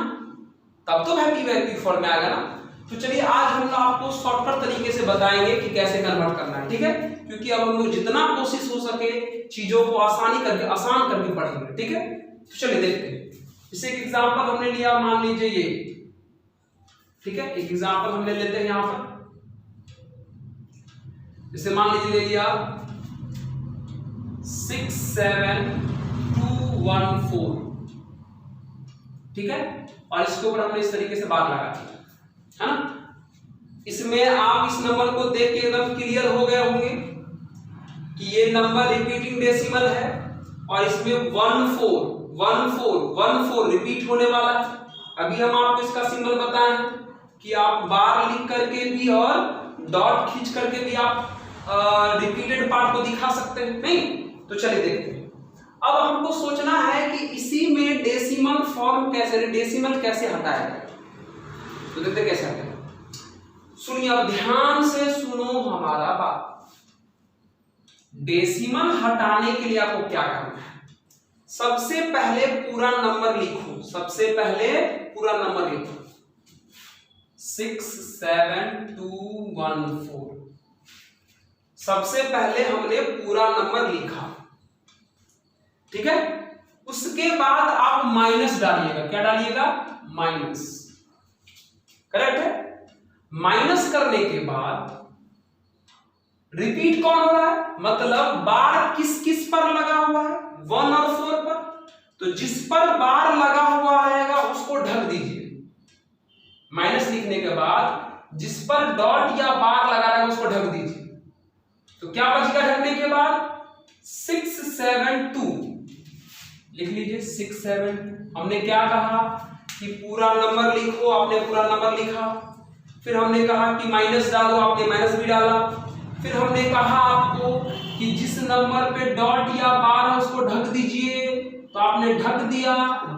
तब तो भाई p by q फॉर्म में आएगा ना। तो चलिए आज हम लोग आपको शॉर्टकट तरीके से बताएंगे कि कैसे कन्वर्ट करना है, ठीक है, क्योंकि अब हम लोग जितना कोशिश हो सके चीजों को आसान करके पढ़ेंगे, ठीक है। तो चलिए देखते हैं। जैसे एक एग्जांपल हमने लिया, मान लीजिए ये, ठीक है, एक एग्जांपल हमने लेते हैं यहां पर, जैसे मान लीजिए ले लिया 67214, ठीक है, और इसके ऊपर हमने इस तरीके से बात लगा दी है ना। इसमें आप इस नंबर को देख के एकदम क्लियर हो गए होंगे कि ये नंबर रिपीटिंग डेसिमल है और इसमें 1 4 1 4 1 4 रिपीट होने वाला है। अभी हम आपको इसका सिंबल बताए हैं कि आप बार लिख करके भी और डॉट खींच करके भी आप रिपीटेड पार्ट को दिखा सकते हैं, नहीं? तो चलिए देखते हैं। अब हमको सोचना है कि इसी में डेसिमल फॉर्म कैसे, डेसिमल कैसे हटाया जाए। तो देखते कैसे हटाए। सुनिए, अब ध्यान से सुनो हमारा बात। डेसिमल हटाने के लिए आपको क्या करना है? सबसे पहले पूरा नंबर लिखो, सबसे पहले पूरा नंबर लिखो 6 7 2 1 4। सबसे पहले हमने पूरा नंबर लिखा, ठीक है? उसके बाद आप माइनस डालिएगा। क्या डालिएगा? माइनस। करेक्ट है? माइनस करने के बाद रिपीट कौन हो रहा है? मतलब बार किस किस पर लगा हुआ है? 1 और 4 पर। तो जिस पर बार लगा हुआ रहेगा उसको ढक दीजिए। माइनस लिखने के बाद जिस पर डॉट या बार लगा रहेगा उसको ढक दीजिए। तो क्या बचेगा ढकने के बाद? 6 7 2 लिख लीजिए। 6 7 हमने क्या कहा कि पूरा नंबर लिखो, आपने पूरा नंबर लिखा। फिर हमने कहा कि माइनस डालो, आपने माइनस भी डाला। फिर हमने कहा आपको कि जिस नंबर पे डॉट या बार है उसको ढक दीजिए, तो आपने ढक दिया।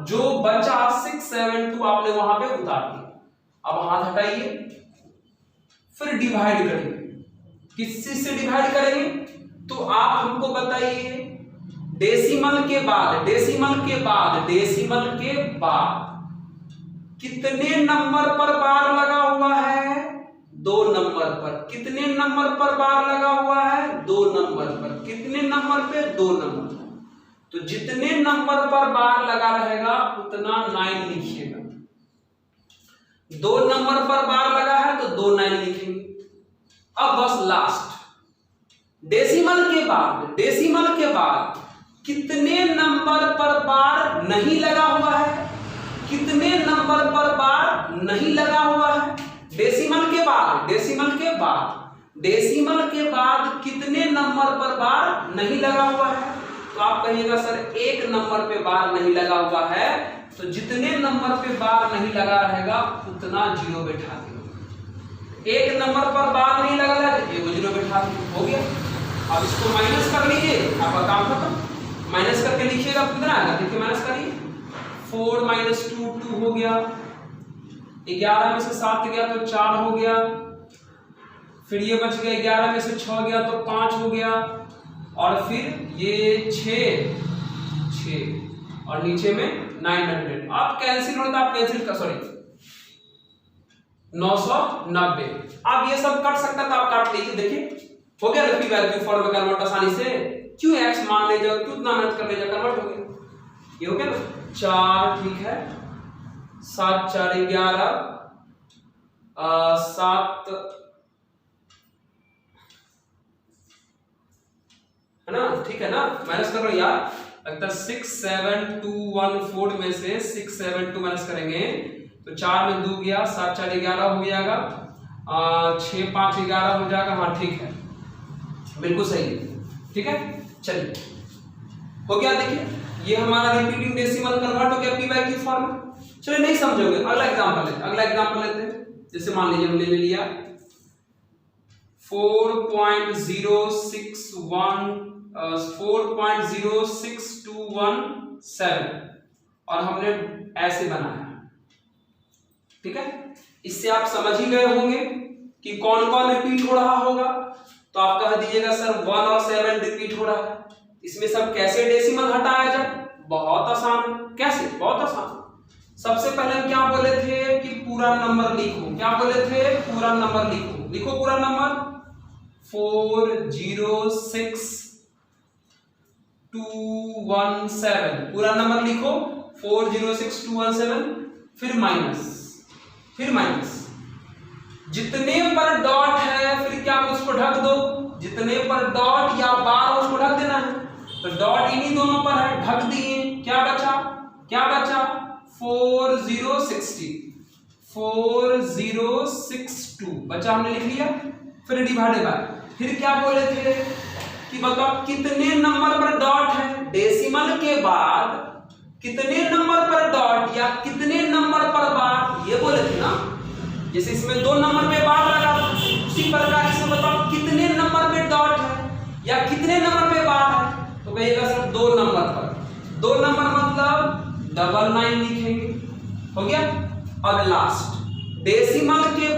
जो बचा 6 7 2 आपने वहां पे उतार दिया। अब हाथ हटाइए, फिर डिवाइड करिए। किस चीज से डिवाइड करेंगे? तो आप हमको बताइए, डेसिमल के बाद, डेसिमल के बाद, डेसिमल के बाद कितने नंबर पर बार लगा हुआ है? 2 नंबर पर। कितने नंबर पर बार लगा हुआ है? 2 नंबर पर। कितने नंबर पे? 2 नंबर पर। तो जितने नंबर पर बार लगा रहेगा उतना 9 लिखिएगा। 2 नंबर पर बार लगा है तो 2 9 लिखेंगे। अब बस लास्ट डेसिमल के बाद, डेसिमल के बाद कितने नंबर पर बार नहीं लगा हुआ है? कितने नंबर पर बार नहीं लगा हुआ है? डेसिमल के बाद, डेसिमल के बाद, डेसिमल के बाद कितने नंबर पर बार नहीं लगा हुआ है? तो आप कहिएगा सर 1 नंबर पे बार नहीं लगा हुआ है। तो जितने नंबर पे बार नहीं लगा रहेगा उतना 0 बैठा दीजिए। 1 नंबर पर बार नहीं लगा है तो 1 0 बैठा दीजिए। हो गया। अब इसको माइनस कर लीजिए, आपका काम खत्म। माइनस करके लिखिएगा कितना आएगा? देखिए माइनस करिए। 4 - 2 2 हो गया। 11 में से 7 गया तो 4 हो गया। फिर ये बच गया 11 में से 6 गया तो 5 हो गया। और फिर ये 6 और नीचे में 900। आप कैंसिल होता, आप कैंसिल कर, सॉरी 990। आप ये सब कट सकता था, आप काट लीजिए। देखिए हो गया ना, पी वैल्यू फॉर्म में कन्वर्ट आसानी से। क्यों एक्स मान ले जाओ, क्यों इतना मेहनत कर ले जाओ, कन्वर्ट हो गया। ये हो गया ना 4, ठीक है। 7 4 11 7 है ना, ठीक है ना। माइनस कर लो यार, लगता है 6 7 2 1 4 में से 6 7 2 माइनस करेंगे तो 4 में 2 गया, 7 4 11 हो जाएगा, 6 5 11 हो जाएगा। हाँ ठीक है, बिल्कुल सही है, ठीक है। चलिए हो गया। देखिए ये हमारा रिपीटिंग डेसिमल कन्वर्ट हो गया पी बाई क्यू फॉर्म में। चलिए नहीं समझोगे, अगला एग्जांपल लेते हैं। अगला एग्जांपल लेते हैं। जैसे मान लीजिए हमने ले लिया 4.06217 और हमने ऐसे बनाया, ठीक है। इससे आप समझ ही गए होंगे कि कौन कौन रिपीट हो रहा होगा। तो आप कह दीजिएगा सर 1 और 7 रिपीट हो रहा है। इसमें सब कैसे डेसिमल हटाया जाए? बहुत आसान है। कैसे? बहुत आसान। सबसे पहले हम क्या बोले थे कि पूरा नंबर लिखो। क्या बोले थे? पूरा नंबर लिखो। लिखो पूरा नंबर 406217। पूरा नंबर लिखो 406217। फिर माइनस, फिर माइनस। जितने पर डॉट है फिर क्या उसको ढक दो। जितने पर डॉट या बार उसको ढक देना है। तो डॉट इन्हीं दोनों पर है, ढक दिए। क्या बचा? क्या बचा? 4060 4062 बचा, हमने लिख लिया। फिर डिवाइडेड बाय, फिर क्या बोले थे कि कि बताओ कितने नंबर पर डॉट है, डेसिमल के बाद कितने नंबर पर डॉट या कितने नंबर पर बार, ये बोले थे ना। जैसे इसमें 2 नंबर पे बार लगा, उसी प्रकार इसमें बताओ कितने नंबर पे डॉट है या कितने नंबर पे बार है, तो कहिएगा सर 2 नंबर पर। 2 नंबर मतलब 99 लिखेंगे, हो गया। अब लास्ट डेसिमल के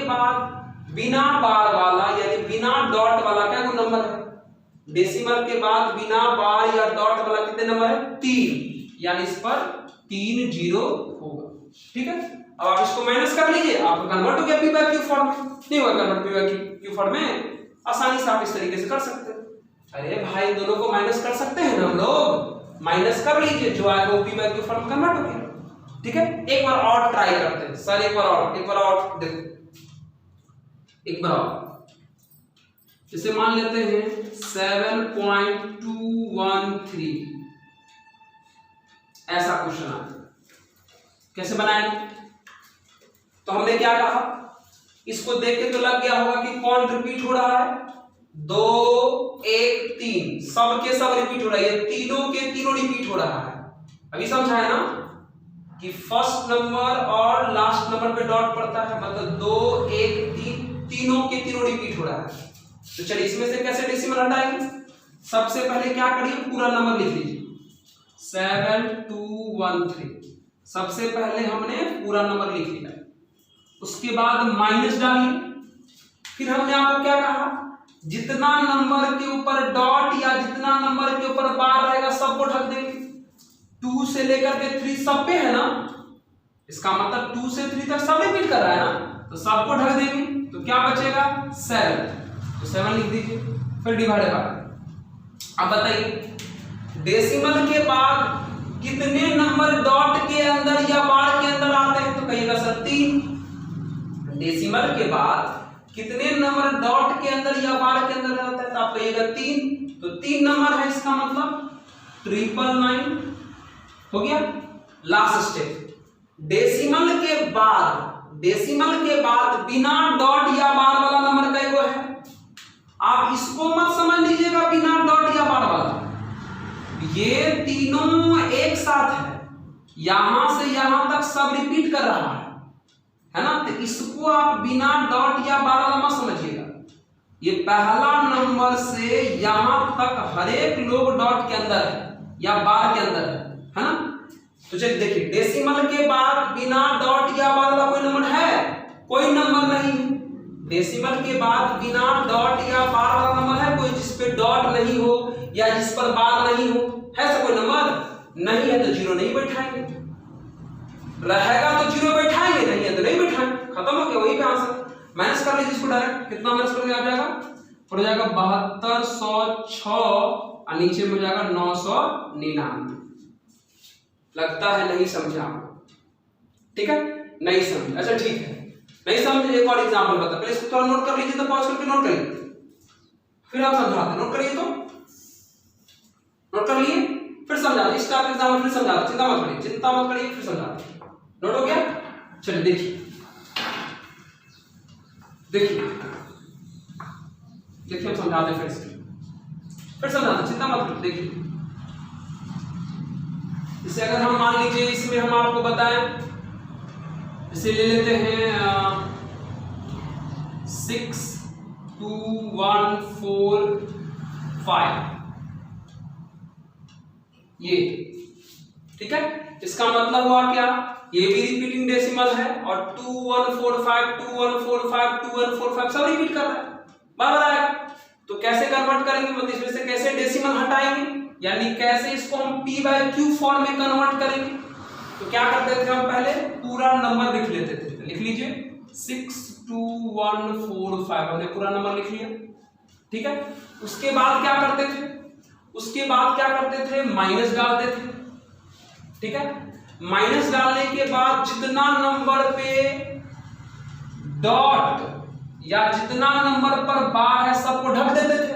बाद बिना बार वाला यानी बिना डॉट वाला क्या नंबर है, डेसिमल के बाद बिना बार या डॉट वाला कितने नंबर है, 3, यानी इस पर 3 जीरो होगा। ठीक है, अब आप इसको माइनस कर लीजिए, आपको कन्वर्ट हो गया पी बाय क्यू फॉर्म में। नहीं होगा convert p by q form में, आसानी से आप इस तरीके से कर सकते हैं। अरे भाई दोनों को माइनस कर सकते हैं ना हम लोग, माइनस कर लीजिए, जो आएगा वो p by q form convert हो गया। ठीक है, एक बार और ट्राई करते हैं सर, एक बार और देखो, एक बार और जैसे मान लेते हैं 7.213 ऐसा क्वेश्चन आता है, कैसे बनाए? तो हमने क्या कहा, इसको देख के तो लग गया होगा कि कौन रिपीट हो रहा है, 2 1 3 सब के सब रिपीट हो रहा है, ये तीनों के तीनों रिपीट हो रहा है। अभी समझा है ना कि फर्स्ट नंबर और लास्ट नंबर पे डॉट पड़ता है, मतलब 2 1 3 तीनों के तीनों रिपीट हो रहा है। तो चलिए इसमें से कैसे डेसिमल हटाएंगे, सबसे पहले क्या करिए, पूरा नंबर लिख लीजिए 7213, सबसे पहले हमने पूरा नंबर लिख लिया, उसके बाद माइनस डालिए। फिर हमने आपको क्या कहा, जितना नंबर के ऊपर डॉट या जितना नंबर के ऊपर बार रहेगा सबको ढक देंगे। 2 से लेकर के 3 सब पे है ना, इसका मतलब 2 से 3 तक सब रिपीट कर रहा है ना, तो सबको ढक देंगे, तो क्या बचेगा 7, तो 7 लिख दीजिए, फिर डिवाइड बाय। अब बताइए डेसिमल के बाद कितने नंबर डॉट के अंदर या बार के अंदर आते हैं, तो कहिएगा सर 3। डेसिमल के बाद कितने नंबर डॉट के अंदर या बार के अंदर आता है, तो आप कहिएगा 3, तो 3 नंबर है, इसका मतलब 999 हो गया। लास्ट स्टेप, डेसिमल के बाद बिना डॉट या बार वाला नंबर का एगो है, आप इसको मत समझ लीजिएगा बिना डॉट या बार वाला, ये तीनों एक साथ है, यहां से यहां तक सब रिपीट कर रहा है ना, तो इसको आप बिना डॉट या बार वाला मत समझिएगा, ये पहला नंबर से यहां तक हर एक लोग डॉट के अंदर है या बार के अंदर है ना। तो चलिए देखिए, डेसिमल के बाद बिना डॉट या बार वाला कोई नंबर है, कोई नंबर नहीं है। डेसिमल के बाद बिना डॉट या बार वाला नंबर है कोई, जिस पे डॉट नहीं हो या जिस पर बार नहीं हो, है ऐसा कोई नंबर? नहीं है तो जीरो नहीं बैठाएंगे, रहेगा तो जीरो बैठाएंगे, नहीं है तो नहीं बैठाएंगे, खत्म हो गया, वही पे आंसर। माइनस कर लीजिए इसको डायरेक्ट, कितना माइनस कर आ जाएगा, हो जाएगा 7206 और नीचे में हो जाएगा 999। लगता है नहीं समझा, ठीक है, नहीं समझ, अच्छा ठीक है, नहीं समझे, एक और एग्जांपल बता, पहले इसको थोड़ा नोट कर लीजिए, तो पॉज करके नोट करिए, फिर आप समझाते, नोट करिए, तो नोट कर लिए, फिर समझाते, इस टाइप एग्जांपल फिर समझाते, चिंता मत करिए, फिर समझाते। नोट हो गया? चलिए देखिए हम समझाते, फिर समझाते, चिंता मत करिए। देखिए इसे अगर हम मान लीजिए, इसमें हम आपको बताएं, इसे ले लेते हैं 6 2 1 4 5, ये ठीक है, इसका मतलब हुआ क्या, ये भी रिपीटिंग डेसिमल है और 2145 2145 2145 सब रिपीट कर रहा है, बराबर आएगा। तो कैसे कन्वर्ट करेंगे, मतलब इसमें से कैसे डेसिमल हटाएंगे, यानी कैसे इसको हम p बाय q फॉर्म में कन्वर्ट करेंगे। तो क्या करते थे हम, पहले पूरा नंबर लिख लेते थे, लिख लीजिए 62145, हमने पूरा नंबर लिख लिया, ठीक है। उसके बाद क्या करते थे, माइनस डालते थे, ठीक है। माइनस डालने के बाद जितना नंबर पे डॉट या जितना नंबर पर बार है सबको ढक देते थे,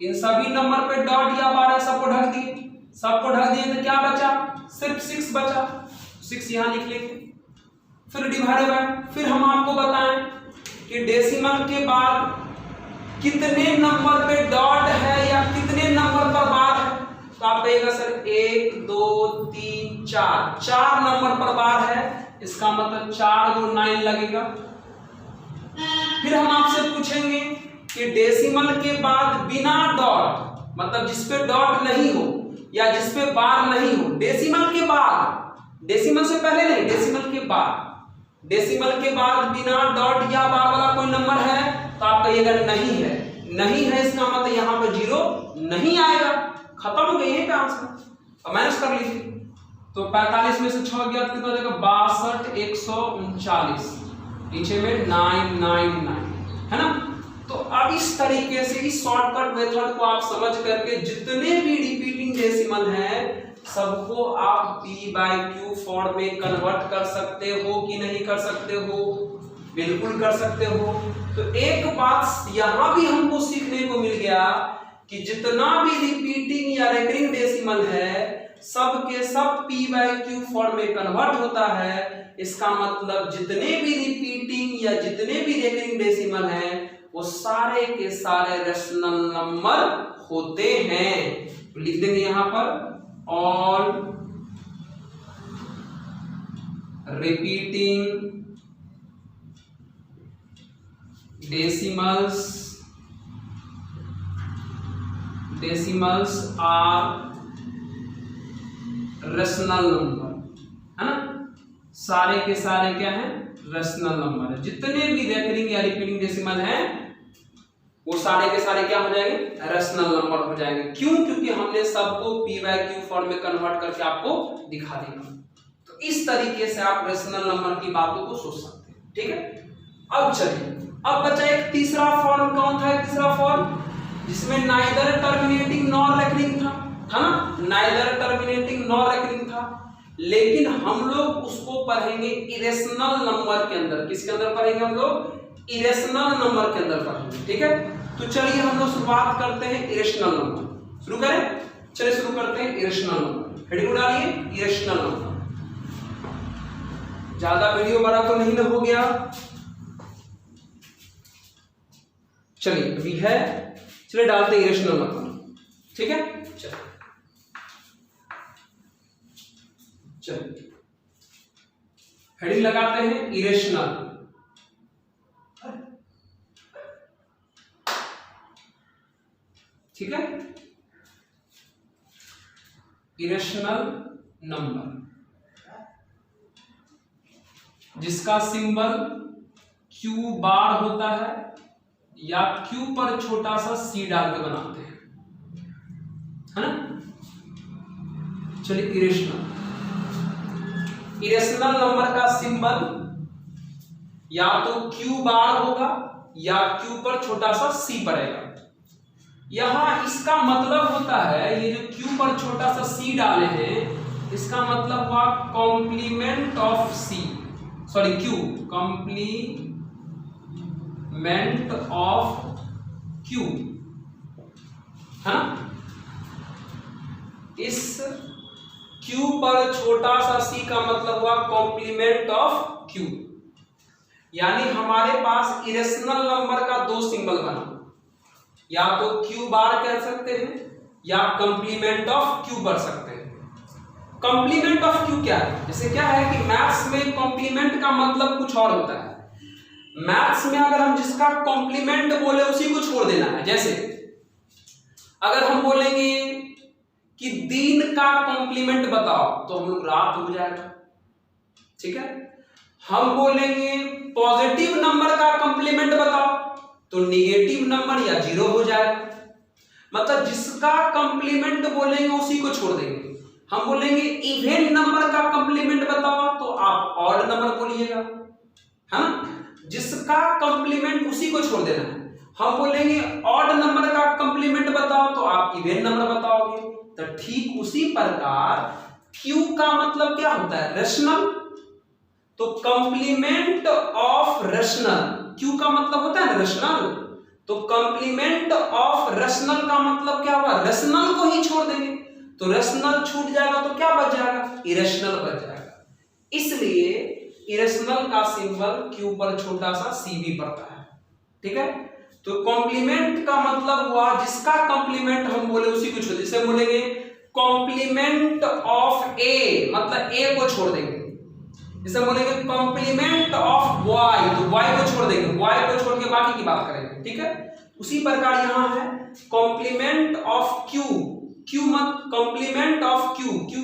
इन सभी नंबर पे डॉट या बार है सबको ढक दिए, तो क्या बचा, सिर्फ 6 बचा, 6 यहां लिख लेंगे, फिर डिवाइड बाय। फिर हम आपको बताएं कि डेसिमल के बाद कितने नंबर पे डॉट है या कितने नंबर पर बार है, तो आप कहिएगा सर 1 2 3 4, 4 नंबर पर बार है, इसका मतलब 4 2 9 लगेगा। फिर हम आपसे पूछेंगे कि डेसिमल के बाद बिना डॉट, मतलब जिस पे डॉट नहीं हो या जिस पे बार नहीं हो, डेसिमल के बाद, डेसिमल से पहले नहीं, डेसिमल के बाद, डेसिमल के बाद बिना डॉट या बार वाला कोई नंबर है, तो आप कहिएगा नहीं है। नहीं है इसका मतलब यहाँ पे 0 नहीं आएगा, खत्म हो गई यहीं पे आंसर। अब माइनस कर लीजिए, तो 45 में से 6 गया कितना हो जाएगा, 62 139, नीचे में 999 है ना। तो अब इस तरीके से इस शॉर्टकट मेथड को आप समझ करके जितने भी रिपीटिंग डेसिमल हैं सबको आप p/q फॉर्म में कन्वर्ट कर सकते हो कि नहीं कर सकते हो, बिल्कुल कर सकते हो। तो एक बात यहां भी हमको सीखने को मिल गया कि जितना भी रिपीटिंग या रेकरिंग डेसिमल है सब के सब p/q फॉर्म में कन्वर्ट होता है। इसका मतलब जितने भी रिपीटिंग या जितने भी रेकरिंग डेसिमल हैं वो सारे के सारे रेशनल नंबर होते हैं। तो लिख देंगे यहां पर all repeating decimals are rational number, है ना। सारे के सारे क्या है, रेशनल नंबर है। जितने भी रेकरिंग या रिपीटिंग डेसिमल हैं वो सारे के सारे क्या हो जाएंगे, रेशनल नंबर हो जाएंगे। क्यों? क्योंकि हमने सबको p/q फॉर्म में कन्वर्ट करके आपको दिखा दिया। तो इस तरीके से आप रेशनल नंबर की बातों को सोच सकते हैं, ठीक है। अब चलिए, अब बचा एक तीसरा फॉर्म, कौन था तीसरा फॉर्म, जिसमें नाइदर टर्मिनेटिंग नॉर रेकरिंग था ना, नाइदर टर्मिनेटिंग नॉर रेकरिंग था। लेकिन हम लोग उसको पढ़ेंगे इरेशनल नंबर के अंदर। किसके अंदर पढ़ेंगे हम लोग, इरेशनल नंबर के अंदर पढ़ेंगे, ठीक है। तो चलिए हम लोग शुरुआत करते हैं इरेशनल नंबर, शुरू करें, चलिए शुरू करते हैं इरेशनल नंबर। हेडिंग डालिए इरेशनल नंबर। ज्यादा वीडियो बड़ा तो नहीं हो गया, चलिए अभी है, चलिए डालते हैं इरेशनल नंबर, ठीक है। चलिए हेडिंग लगाते हैं इरेशनल, ठीक है। इरेशनल नंबर जिसका सिंबल q बार होता है या q पर छोटा सा c डाल के बनाते हैं, है ना। चलिए इरेशनल, इरेशनल नंबर का सिंबल या तो q बार होगा या q पर छोटा सा c पड़ेगा। यहां इसका मतलब होता है, ये जो q पर छोटा सा c डाले हैं इसका मतलब हुआ complement of c, sorry q, complement of q, है ना। इस q पर छोटा सा c का मतलब हुआ कॉम्प्लीमेंट ऑफ q। यानी हमारे पास इरेशनल नंबर का दो सिंबल बना, या तो q बार कह सकते हैं या कंप्लीमेंट ऑफ q कर सकते हैं। कंप्लीमेंट ऑफ q क्या है, जैसे क्या है कि मैथ्स में कंप्लीमेंट का मतलब कुछ और होता है। मैथ्स में अगर हम जिसका कंप्लीमेंट बोले उसी को छोड़ देना है। जैसे अगर हम बोलेंगे कि दिन का कंप्लीमेंट बताओ तो हम लोग रात हो जाएगा, ठीक है। हम बोलेंगे पॉजिटिव नंबर का कंप्लीमेंट बताओ तो निगेटिव नंबर या 0 हो जाएगा। मतलब जिसका कंप्लीमेंट बोलेंगे उसी को छोड़ देंगे। हम बोलेंगे इवन नंबर का कंप्लीमेंट बताओ तो आप ऑड नंबर बोलिएगा, है ना। जिसका कंप्लीमेंट उसी को छोड़ देना है। हम बोलेंगे ऑड नंबर का कंप्लीमेंट बताओ तो आप इवन नंबर बताओगे। तो ठीक उसी प्रकार क्यू का मतलब क्या होता है, रेशनल। तो कंप्लीमेंट ऑफ रेशनल, क्यू का मतलब होता है रेशनल, तो कंप्लीमेंट ऑफ रेशनल का मतलब क्या हुआ, रेशनल को ही छोड़ देंगे। तो रेशनल छूट जाएगा तो क्या बच जाएगा, इरेशनल बच जाएगा। इसलिए इरेशनल का सिंबल क्यू पर छोटा सा सी भी पड़ता है, ठीक है। तो कॉम्प्लीमेंट का मतलब हुआ जिसका कॉम्प्लीमेंट हम बोले उसी को छोड़, जैसे बोलेंगे कॉम्प्लीमेंट ऑफ ए, मतलब ए को छोड़ देंगे। जैसे बोलेंगे कॉम्प्लीमेंट ऑफ वाई, तो वाई को छोड़ देंगे, वाई को छोड़ के बाकी की बात करेंगे, ठीक है। उसी प्रकार यहां है कॉम्प्लीमेंट ऑफ क्यू, क्यू मत complement of q, q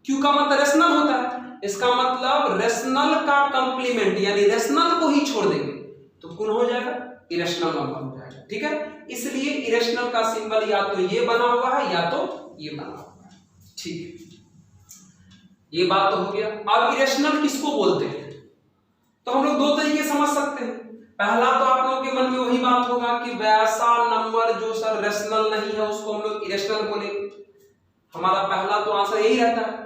q का मतलब रेशनल होता है, इसका मतलब रेशनल का कॉम्प्लीमेंट यानी रेशनल को ही छोड़ देंगे तो कौन हो जाएगा, इरेशनल नंबर हो जाएगा, ठीक है। इसलिए इरेशनल का सिंबल या तो ये बना हुआ है या तो ये बना हुआ है, ठीक है। ये बात तो हो गया। अब इरेशनल किसको बोलते हैं, तो हम लोग दो तरीके समझ सकते हैं। पहला तो आप लोगों के मन में वही बात होगा कि वैसा नंबर जो सर रेशनल नहीं है उसको हम लोग इरेशनल बोलेंगे। हमारा पहला तो आंसर यही रहता है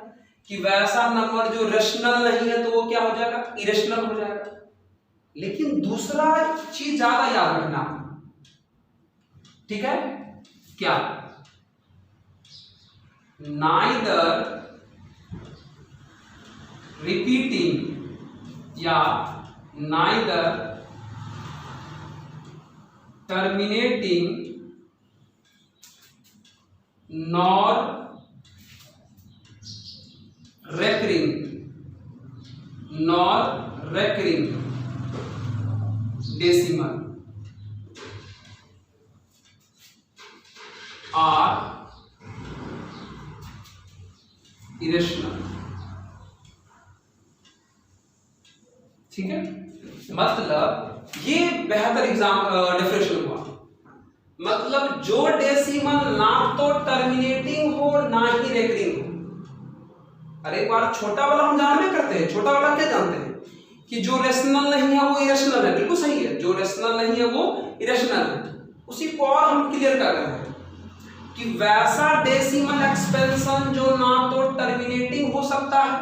कि वैसा नंबर जो रेशनल नहीं है तो वो क्या हो जाएगा, इरेशनल हो जाएगा। लेकिन दूसरा चीज ज्यादा याद रखना, ठीक है, क्या, नाइदर रिपीटिंग या neither terminating nor recurring decimal are irrational, ठीक है। मतलब ये बेहतर डेफिनेशन हुआ, मतलब जो डेसिमल ना तो टर्मिनेटिंग हो ना ही रेकरिंग हो। अरे एक बार छोटा वाला हम जानते करते हैं, छोटा वाला क्या जानते हैं कि जो रेशनल नहीं है वो इरेशनल है, बिल्कुल सही है, जो रेशनल नहीं है वो इरेशनल है। उसी को और हम क्लियर कर रहे हैं कि वैसा डेसिमल एक्सपेंशन जो ना तो टर्मिनेटिंग हो सकता है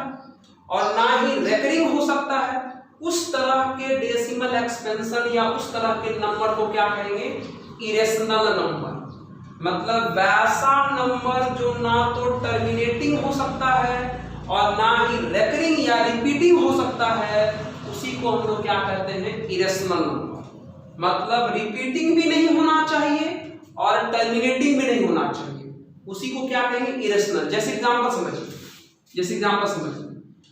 और ना ही रेकरिंग हो सकता है, उस तरह के डेसिमल एक्सपेंशन या उस तरह के नंबर को क्या कहेंगे, इरेशनल नंबर। मतलब वैसा नंबर जो ना तो टर्मिनेटिंग हो सकता है और ना ही रेकरिंग या रिपीटिंग हो सकता है, उसी को हम लोग क्या कहते हैं, इरेशनल नंबर। मतलब रिपीटिंग भी नहीं होना चाहिए और टर्मिनेटिंग भी नहीं होना चाहिए, उसी को क्या कहेंगे, इरेशनल। जैसे एग्जांपल समझिए,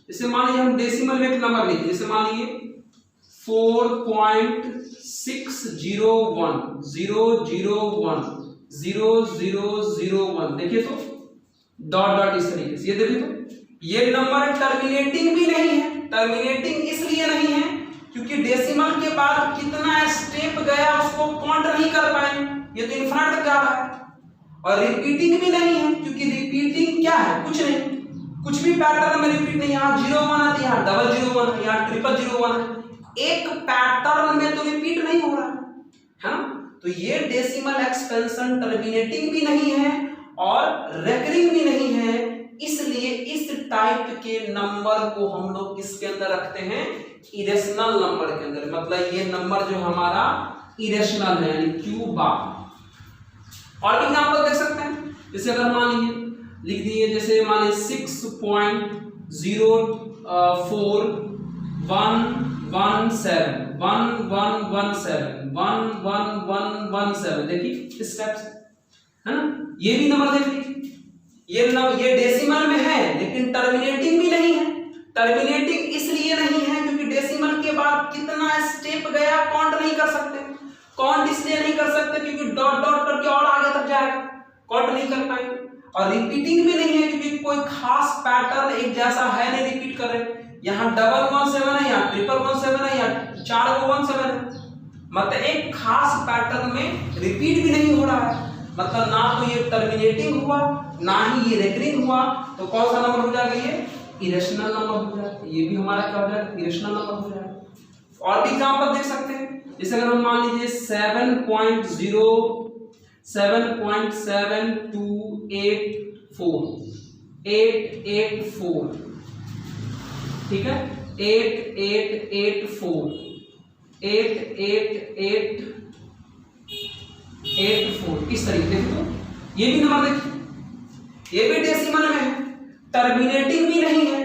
जैसे मान लीजिए हम डेसिमल में एक नंबर लिखे, जैसे मान लीजिए 4.60100100001, देखिए तो डॉट डॉट इस तरीके से, ये देखिए तो ये नंबर टर्मिनेटिंग भी नहीं है। टर्मिनेटिंग इसलिए नहीं है क्योंकि डेसिमल के बाद कितना स्टेप गया उसको काउंट नहीं कर पाए, ये तो इनफिनिट तक जा रहा है। और रिपीटिंग भी नहीं है क्योंकि रिपीटिंग क्या है, कुछ नहीं, कुछ भी पैटर्न में रिपीट नहीं। यहाँ 01 है, यहाँ 001 है, यहाँ 0001 है, एक पैटर्न में तो रिपीट नहीं हो रहा है ना। तो ये डेसिमल एक्सपेंशन टर्मिनेटिंग भी नहीं है और रेकरिंग भी नहीं है, इसलिए इस टाइप के नंबर को हम लोग इसके अंदर रखते हैं, इरेशनल नंबर के अंदर। मतलब ये नंबर जो हमारा इरेशनल है यानी क्यू बार। और भी एग्जांपल देख सकते हैं, जैसे अगर मान लीजिए लिख दिए, जैसे मान लीजिए 6.04117 देखिए स्टेप्स है ना। ये भी नंबर देख लीजिए, ये डेसिमल में है लेकिन टर्मिनेटिंग भी नहीं है। टर्मिनेटिंग इसलिए नहीं है क्योंकि डेसिमल के बाद कितना स्टेप गया काउंट नहीं कर सकते। काउंट इसलिए नहीं कर सकते क्योंकि डॉट डॉट करके और आगे तक जाएगा, काउंट नहीं कर पाएंगे। और रिपीटिंग भी नहीं है क्योंकि कोई खास पैटर्न एक जैसा है नहीं रिपीट कर रहे। यहाँ 117 है, यहाँ 117 है, यहाँ 417 है, मतलब एक खास पैटर्न में रिपीट भी नहीं हो रहा है। मतलब ना तो ये टर्मिनेटिंग हुआ ना ही ये रेकरिंग हुआ, तो कौन सा नंबर हो जाएगा, ये इरेशनल नंबर हो जाएगा। ये भी हमारा क्या हो जाएगा, इरेशनल नंबर हो जाएगा। और भी एग्जांपल देख सकते हैं, जैसे अगर हम मान लीजिए 7.7284884, ठीक है, 8884 इस तरीके से। तो ये भी नंबर देखिए, ये भी डेसिमल में है, टर्मिनेटिंग भी नहीं है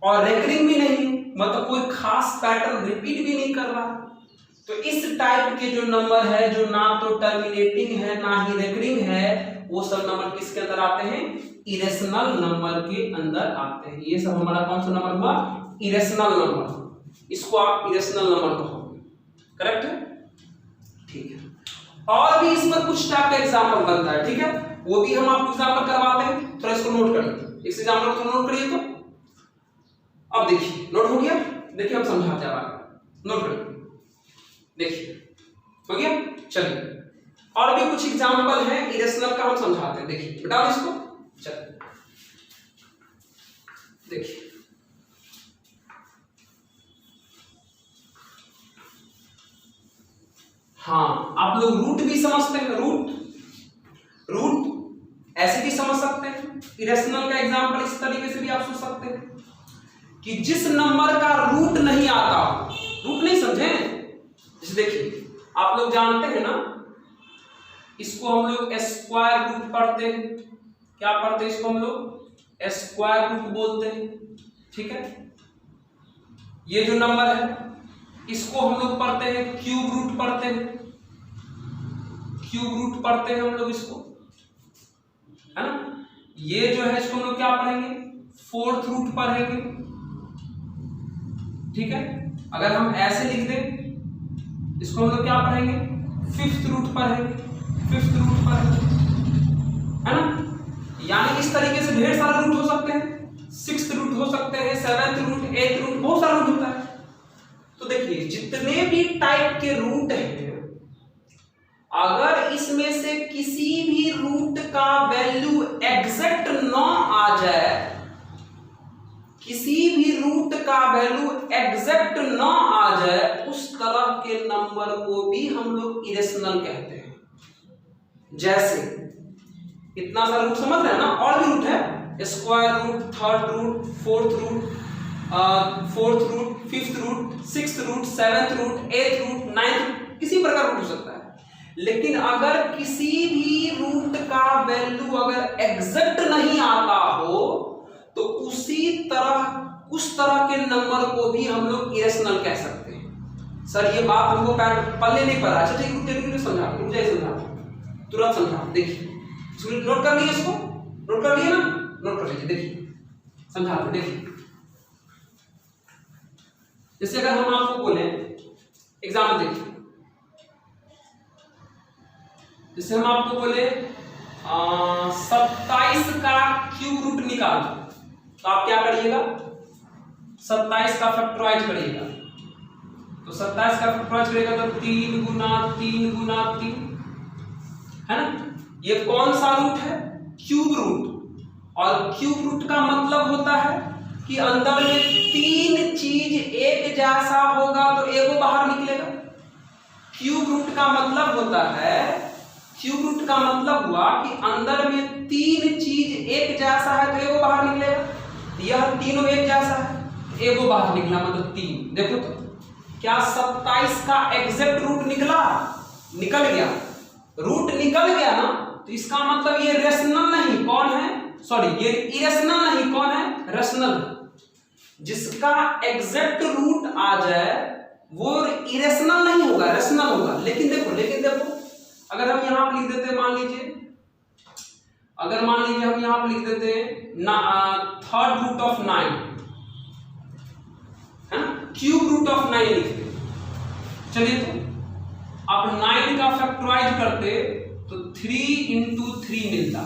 और रेकरिंग भी नहीं है, मतलब कोई खास पैटर्न रिपीट भी नहीं कर रहा। तो इस टाइप के जो नंबर है जो ना तो टर्मिनेटिंग है ना ही रेकरिंग है, वो सब नंबर किसके अंदर आते हैं? इरेशनल नंबर के अंदर आते हैं। ये सब हमारा कौन सा नंबर हुआ? Irrational number. इसको आप इरेशनल नंबर कहोगे, करेक्ट है? ठीक है। और भी इस पर कुछ टाइप का एग्जाम्पल बनता है, ठीक है, वो भी हम आपको एग्जाम्पल करवाते हैं। थोड़ा इसको नोट करिए, इस एग्जाम्पल को नोट करिए। तो अब देखिए, नोट हो गया? देखिए हम समझाते हैं आगे, नोट करिए। देखिए हो गया? चलिए और भी कुछ एग्जाम्पल है इरेशनल का, हम समझाते हैं। देखिए बताओ इसको। चलिए देखिए, हाँ आप लोग रूट भी समझते हैं। रूट ऐसे भी समझ सकते हैं। इरेशनल का एग्जाम्पल इस तरीके से भी आप सोच सकते हैं कि जिस नंबर का रूट नहीं आता, रूट नहीं समझे? जैसे देखिए आप लोग जानते हैं ना, इसको हम लोग स्क्वायर रूट पढ़ते हैं। क्या पढ़ते हैं इसको? हम लोग स्क्वायर रूट बोलते हैं, ठीक है। ये जो नंबर है इसको हम लोग पढ़ते हैं क्यूब रूट पढ़ते हैं, क्यूब रूट पढ़ते हैं हम लोग इसको, है ना। ये जो है इसको हम लोग क्या पढ़ेंगे? फोर्थ रूट पढ़ेंगे, ठीक है। अगर हम ऐसे लिख दें इसको हम लोग क्या पढ़ेंगे? फिफ्थ रूट पढ़ेंगे, फिफ्थ रूट पढ़ेंगे, है ना। यानी इस तरीके से ढेर सारे रूट हो सकते हैं, सिक्स्थ रूट हो सकते हैं, सेवेंथ रूट, एथ रूट, बहुत सारा रूट होता है। तो देखिए जितने भी टाइप के रूट हैं, अगर इसमें से किसी भी रूट का वैल्यू एग्जैक्ट न आ जाए, किसी भी रूट का वैल्यू एग्जैक्ट न आ जाए, उस तरह के नंबर को भी हम लोग इरेशनल कहते हैं। जैसे इतना सारा रूट समझ रहे हैं ना, और भी रूट है, square root, third root, fourth root, fifth root, sixth root, seventh root, eighth root, ninth, किसी प्रकार रूट हो सकता है। लेकिन अगर किसी भी रूट का वैल्यू अगर एग्जैक्ट नहीं आता हो, तो उस तरह के नंबर को भी हम लोग इरेशनल कह सकते हैं। सर ये बात हमको पहले नहीं पता। अच्छा ठीक है, समझा तुरंत समझा। देखिए नोट कर लिए, इसको नोट कर लिए ना, नोट कर लीजिए। देखिए समझाते, देखिए जैसे अगर हम आपको बोले एग्जाम्पल, देखिए जैसे हम आपको बोले 27 का क्यूब रूट निकाल, तो आप क्या करिएगा? 27 का फैक्टराइज करिएगा। तो 27 का फैक्टराइज करिएगा तो 3 गुना 3 गुना 3, है ना। ये कौन सा रूट है? Cube root. और क्यूब रूट का मतलब होता है कि अंदर में 3 चीज एक जैसा होगा तो एगो बाहर निकलेगा। क्यूब रूट का मतलब होता है, क्यूब रूट का मतलब हुआ कि अंदर में 3 चीज एक जैसा है तो एगो बाहर निकलेगा। यह तीनों एक जैसा है, एगो बाहर निकला, मतलब 3। देखो तो क्या 27 का एग्जैक्ट रूट निकला? निकल गया, रूट निकल गया ना। तो इसका मतलब ये रेशनल नहीं, कौन है? सॉरी, ये इरेशनल नहीं, कौन है? रेशनल। जिसका एग्जैक्ट रूट आ जाए वो इरेशनल नहीं होगा, रेशनल होगा। लेकिन देखो अगर हम यहां पर लिख देते हैं, मान लीजिए हम यहां पर लिख देते हैं थर्ड रूट ऑफ 9, है ना, क्यूब रूट ऑफ 9 लिखते। चलिए तो अब 9 का फैक्टराइज करते तो 3 into 3 मिलता।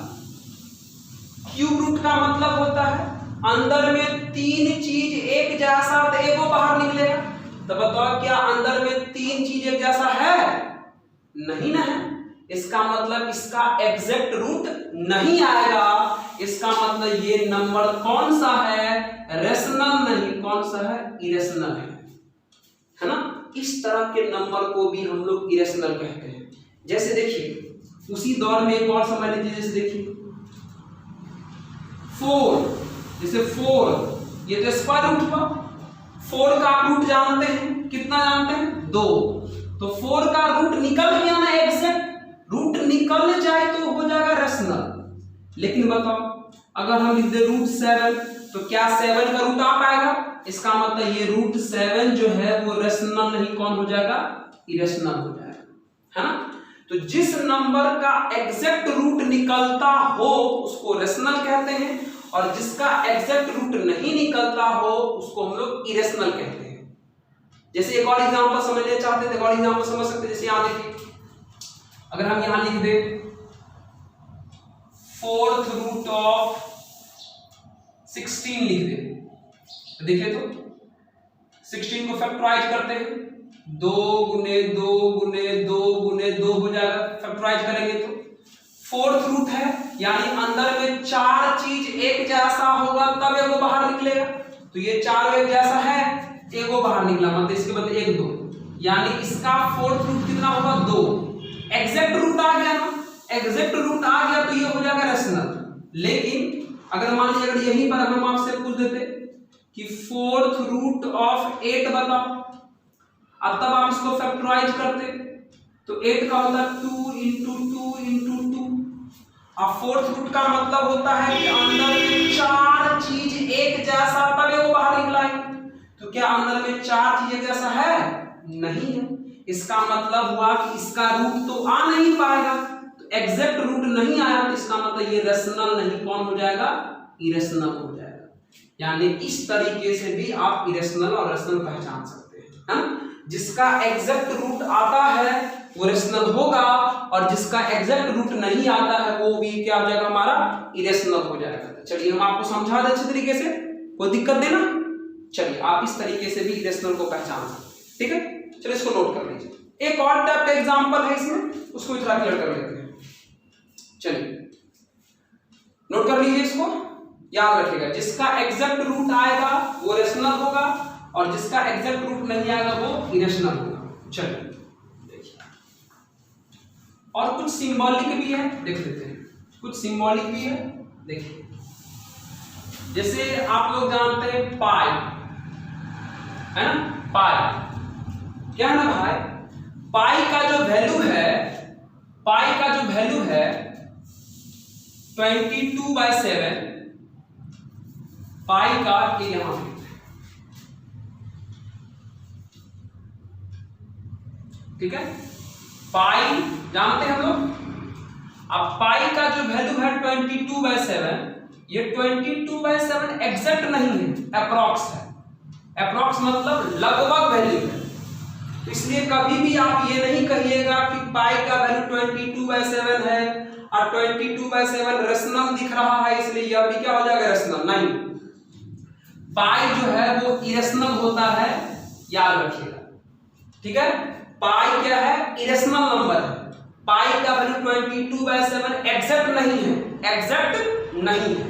क्यूब रूट का मतलब होता है अंदर में 3 चीज एक जैसा तो एगो बाहर निकलेगा। तो बताओ क्या अंदर में 3 चीज एक जैसा है? नहीं ना है। इसका मतलब इसका एग्जैक्ट रूट नहीं आएगा। इसका मतलब ये नंबर कौन सा है? रेशनल नहीं, कौन सा है? इरेशनल है ना। इस तरह के नंबर को भी हम लोग इरेशनल कहते हैं। जैसे देखिए उसी दौर में एक और समझ लीजिए, जैसे देखिए 4, जैसे 4 ये तो स्क्वायर रूट हुआ। 4 का आप रूट जानते हैं, कितना जानते हैं? 2। तो 4 का रूट निकल गया ना, एग्जैक्ट रूट निकल जाए तो हो जाएगा रेशनल। लेकिन बताओ अगर हम लिख दे रूट 7, तो क्या 7 का रूट आ पाएगा? इसका मतलब ये √7 जो है वो रेशनल नहीं, कौन हो जाएगा, इरेशनल हो जाएगा, है ना। तो जिस नंबर का एग्जैक्ट रूट निकलता हो उसको रेशनल कहते हैं, और जिसका एग्जैक्ट रूट नहीं निकलता हो उसको हम लोग इरेशनल कहते हैं। जैसे एक और एग्जांपल समझना चाहते थे, एक और एग्जांपल समझ सकते हैं। जैसे यहां देखिए, अगर हम यहां लिख दे 4th रूट ऑफ 16 लिख दे, तो देखिए तो 16 को फैक्टराइज करते हैं, 2 गुने 2 गुने 2 गुने 2 हो जाएगा। फैक्टराइज करेंगे तो 4th रूट है, यानी अंदर में 4 चीज एक जैसा होगा तब एगो बाहर निकलेगा। तो ये 4 एक जैसा है, एगो बाहर निकला, मतलब इसके बदले 1 2, यानी इसका 4th रूट कितना होगा, 2। एग्जैक्ट रूट आ गया ना, एग्जैक्ट रूट आ गया तो ये हो जाएगा रेशनल। लेकिन अगर मान लीजिए अगर यहीं पर हम आपसे पूछ देते कि 4th रूट ऑफ 8 बताओ, अब तब आप इसको फैक्टराइज करते तो 8 का होता है 2 इंटू 2 इंटू 2। अब 4th रूट का मतलब होता है कि अंदर में 4 चीज एक जैसा तब वो बाहर निकला है। तो क्या अंदर में 4 चीज एक जैसा है, नहीं है। इसका मतलब हुआ कि इसका रूट तो आ नहीं पाएगा, तो एग्जैक्ट रूट नहीं आया, तो इसका मतलब ये रेशनल नहीं, कौन हो जाएगा, इरेशनल हो जाएगा। यानी इस तरीके से भी आप इरेशनल और रेशनल पहचान सकते हैं, है ना। जिसका एग्जैक्ट रूट आता है वो रेशनल होगा, और जिसका एग्जैक्ट रूट नहीं आता है वो भी क्या हो जाएगा, हमारा इरेशनल हो जाएगा। चलिए हम आपको समझा दें अच्छे तरीके से, कोई दिक्कत देना। चलिए आप इस तरीके से भी इरेशनल को पहचान सकते, ठीक है। चलिए इसको नोट कर लीजिए। एक और टाइप का एग्जांपल है इसमें, उसको भी थोड़ा क्लियर कर लेते हैं। चलिए नोट कर लीजिए, इसको याद रखिएगा। जिसका एग्जैक्ट रूट आएगा वो रेशनल होगा, और जिसका एग्जैक्ट रूट नहीं आएगा वो इरेशनल होगा। चलिए देखिए, और कुछ सिंबॉलिक भी है, देख लेते हैं। कुछ सिंबॉलिक भी है, देखिए। जैसे आप लोग जानते हैं पाई, है ना, पाई क्या है ना भाई, पाई का जो वैल्यू है, पाई का जो वैल्यू है 22/7, पाई का ये यहां पे, ठीक है। पाई जानते हैं हम लोग। अब पाई का जो वैल्यू है 22/7, ये 22/7 एग्जैक्ट नहीं है, अप्रॉक्स है। अप्रॉक्स मतलब लगभग वैल्यू है। तो इसलिए कभी भी आप ये नहीं कहिएगा कि पाई का वैल्यू 22/7 है और 22/7 रेशनल दिख रहा है इसलिए यह भी क्या हो जाएगा, रेशनल। नहीं, पाई जो है वो इरेशनल होता है, याद रखिएगा, ठीक है। पाई क्या है, इरेशनल नंबर है। पाई का वैल्यू 22/7 एग्जैक्ट नहीं है, एग्जैक्ट नहीं है,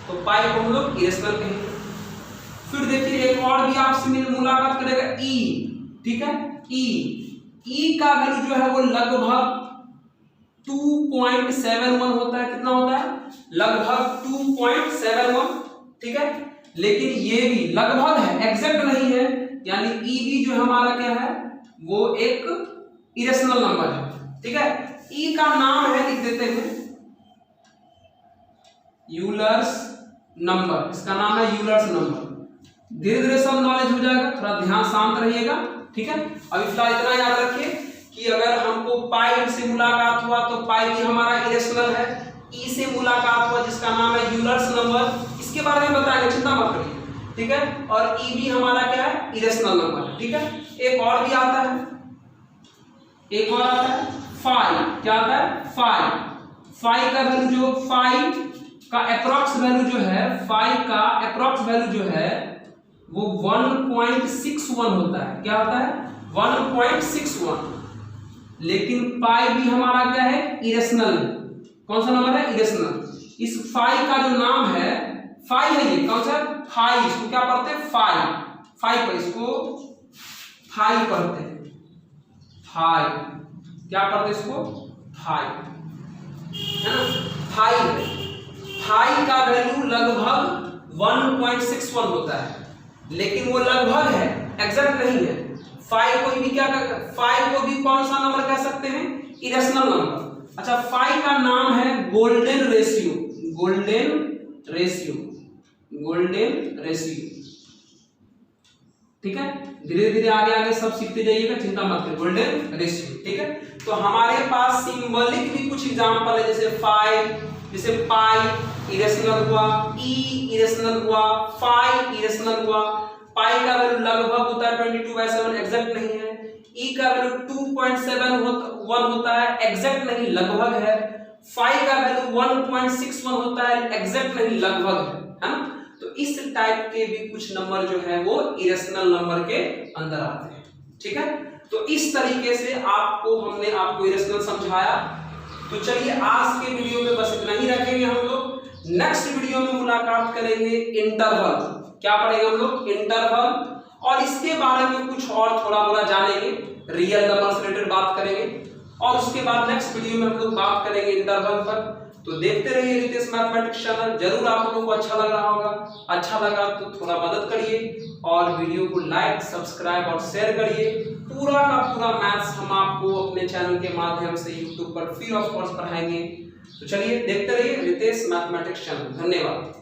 तो पाई को हम लोग इरेशनल कहेंगे। फिर देखिए एक और भी आपसे मुलाकात करेगा, ई, ठीक है। ई का वैल्यू जो है वो लगभग 2.71 होता है। कितना होता है, लगभग 2.71, ठीक है। लेकिन ये भी लगभग है, एग्जैक्ट नहीं है, यानी ई भी जो हमारा क्या है वो एक इरेशनल नंबर है, ठीक है। ई का नाम है, लिख देते हैं यूलर्स नंबर, इसका नाम है यूलर्स नंबर। धीरे धीरे सब नॉलेज हो जाएगा, थोड़ा ध्यान शांत रहिएगा, ठीक है। अभी फिलहाल इतना याद रखिए कि अगर हमको पाई से मुलाकात हुआ तो पाई भी हमारा इरेशनल है। ई से मुलाकात हुआ जिसका नाम है यूलर्स नंबर, इसके बारे में बताएंगे, चिंता मत करिए, ठीक है। और ई भी हमारा क्या है, इरेशनल नंबर है, ठीक है। एक और भी आता है, एक और आता है फाई। क्या आता है, फाई। फाई का वैल्यू जो, फाई का अप्रॉक्स वैल्यू जो है, फाई का अप्रॉक्स वैल्यू जो है वो 1.61 होता है। क्या होता है, 1.61। लेकिन पाई भी हमारा क्या है, इरेशनल। कौन सा नंबर है, इरेशनल। इस फाई का जो नाम है, फाई है ये, कौन सा, फाई, इसको क्या पढ़ते हैं, फाई। फाई पर इसको फाई पढ़ते हैं, फाई, क्या पढ़ते हैं इसको, फाई, है ना, फाई है। फाई का वैल्यू लगभग 1.61 होता है, लेकिन वो लगभग है, एग्जैक्ट नहीं है। फाई को भी क्या, फाई को भी कौन सा नंबर कह सकते हैं, इरेशनल नंबर। अच्छा, फाई का नाम है golden ratio, golden ratio, golden ratio, ठीक है, धीरे धीरे आगे आगे सब सीखते जाइएगा, चिंता मत करिए। गोल्डन रेशियो, ठीक है। तो हमारे पास सिंबॉलिक भी कुछ एग्जांपल है, जैसे 5, जैसे पाई इरेशनल हुआ, ई इरेशनल हुआ, फाई इरेशनल हुआ। पाई का वैल्यू लगभग होता है 22/7, एग्जैक्ट नहीं है। ई का वैल्यू 2.71 होता है, एग्जैक्ट नहीं, लगभग है। फाई का वैल्यू 1.61 होता है, एग्जैक्ट नहीं, लगभग है ना। तो इस टाइप के भी कुछ नंबर जो है वो इरेशनल नंबर के अंदर आते हैं, ठीक है। तो इस तरीके से हमने आपको इरेशनल समझाया। तो चलिए आज के वीडियो में बस इतना ही रखेंगे हम लोग। नेक्स्ट वीडियो में मुलाकात करेंगे इंटरवल, क्या पढ़ेंगे हम लोग, इंटरवल, और इसके बारे में कुछ और थोड़ा मोड़ा जानेंगे, रियल नंबर से रिलेटेड बात करेंगे। और उसके बाद नेक्स्ट वीडियो में हम लोग बात करेंगे इंटरवल पर। तो देखते रहिए रितेश मैथमेटिक्स चैनल। जरूर आप लोगों को अच्छा लग रहा होगा, अच्छा लगा तो थोड़ा मदद करिए और वीडियो को लाइक, सब्सक्राइब और शेयर करिए। पूरा का पूरा मैथ्स हम आपको अपने चैनल के माध्यम से यूट्यूब पर फ्री ऑफ कॉस्ट पढ़ाएंगे। तो चलिए देखते रहिए रितेश मैथमेटिक्स चैनल। धन्यवाद।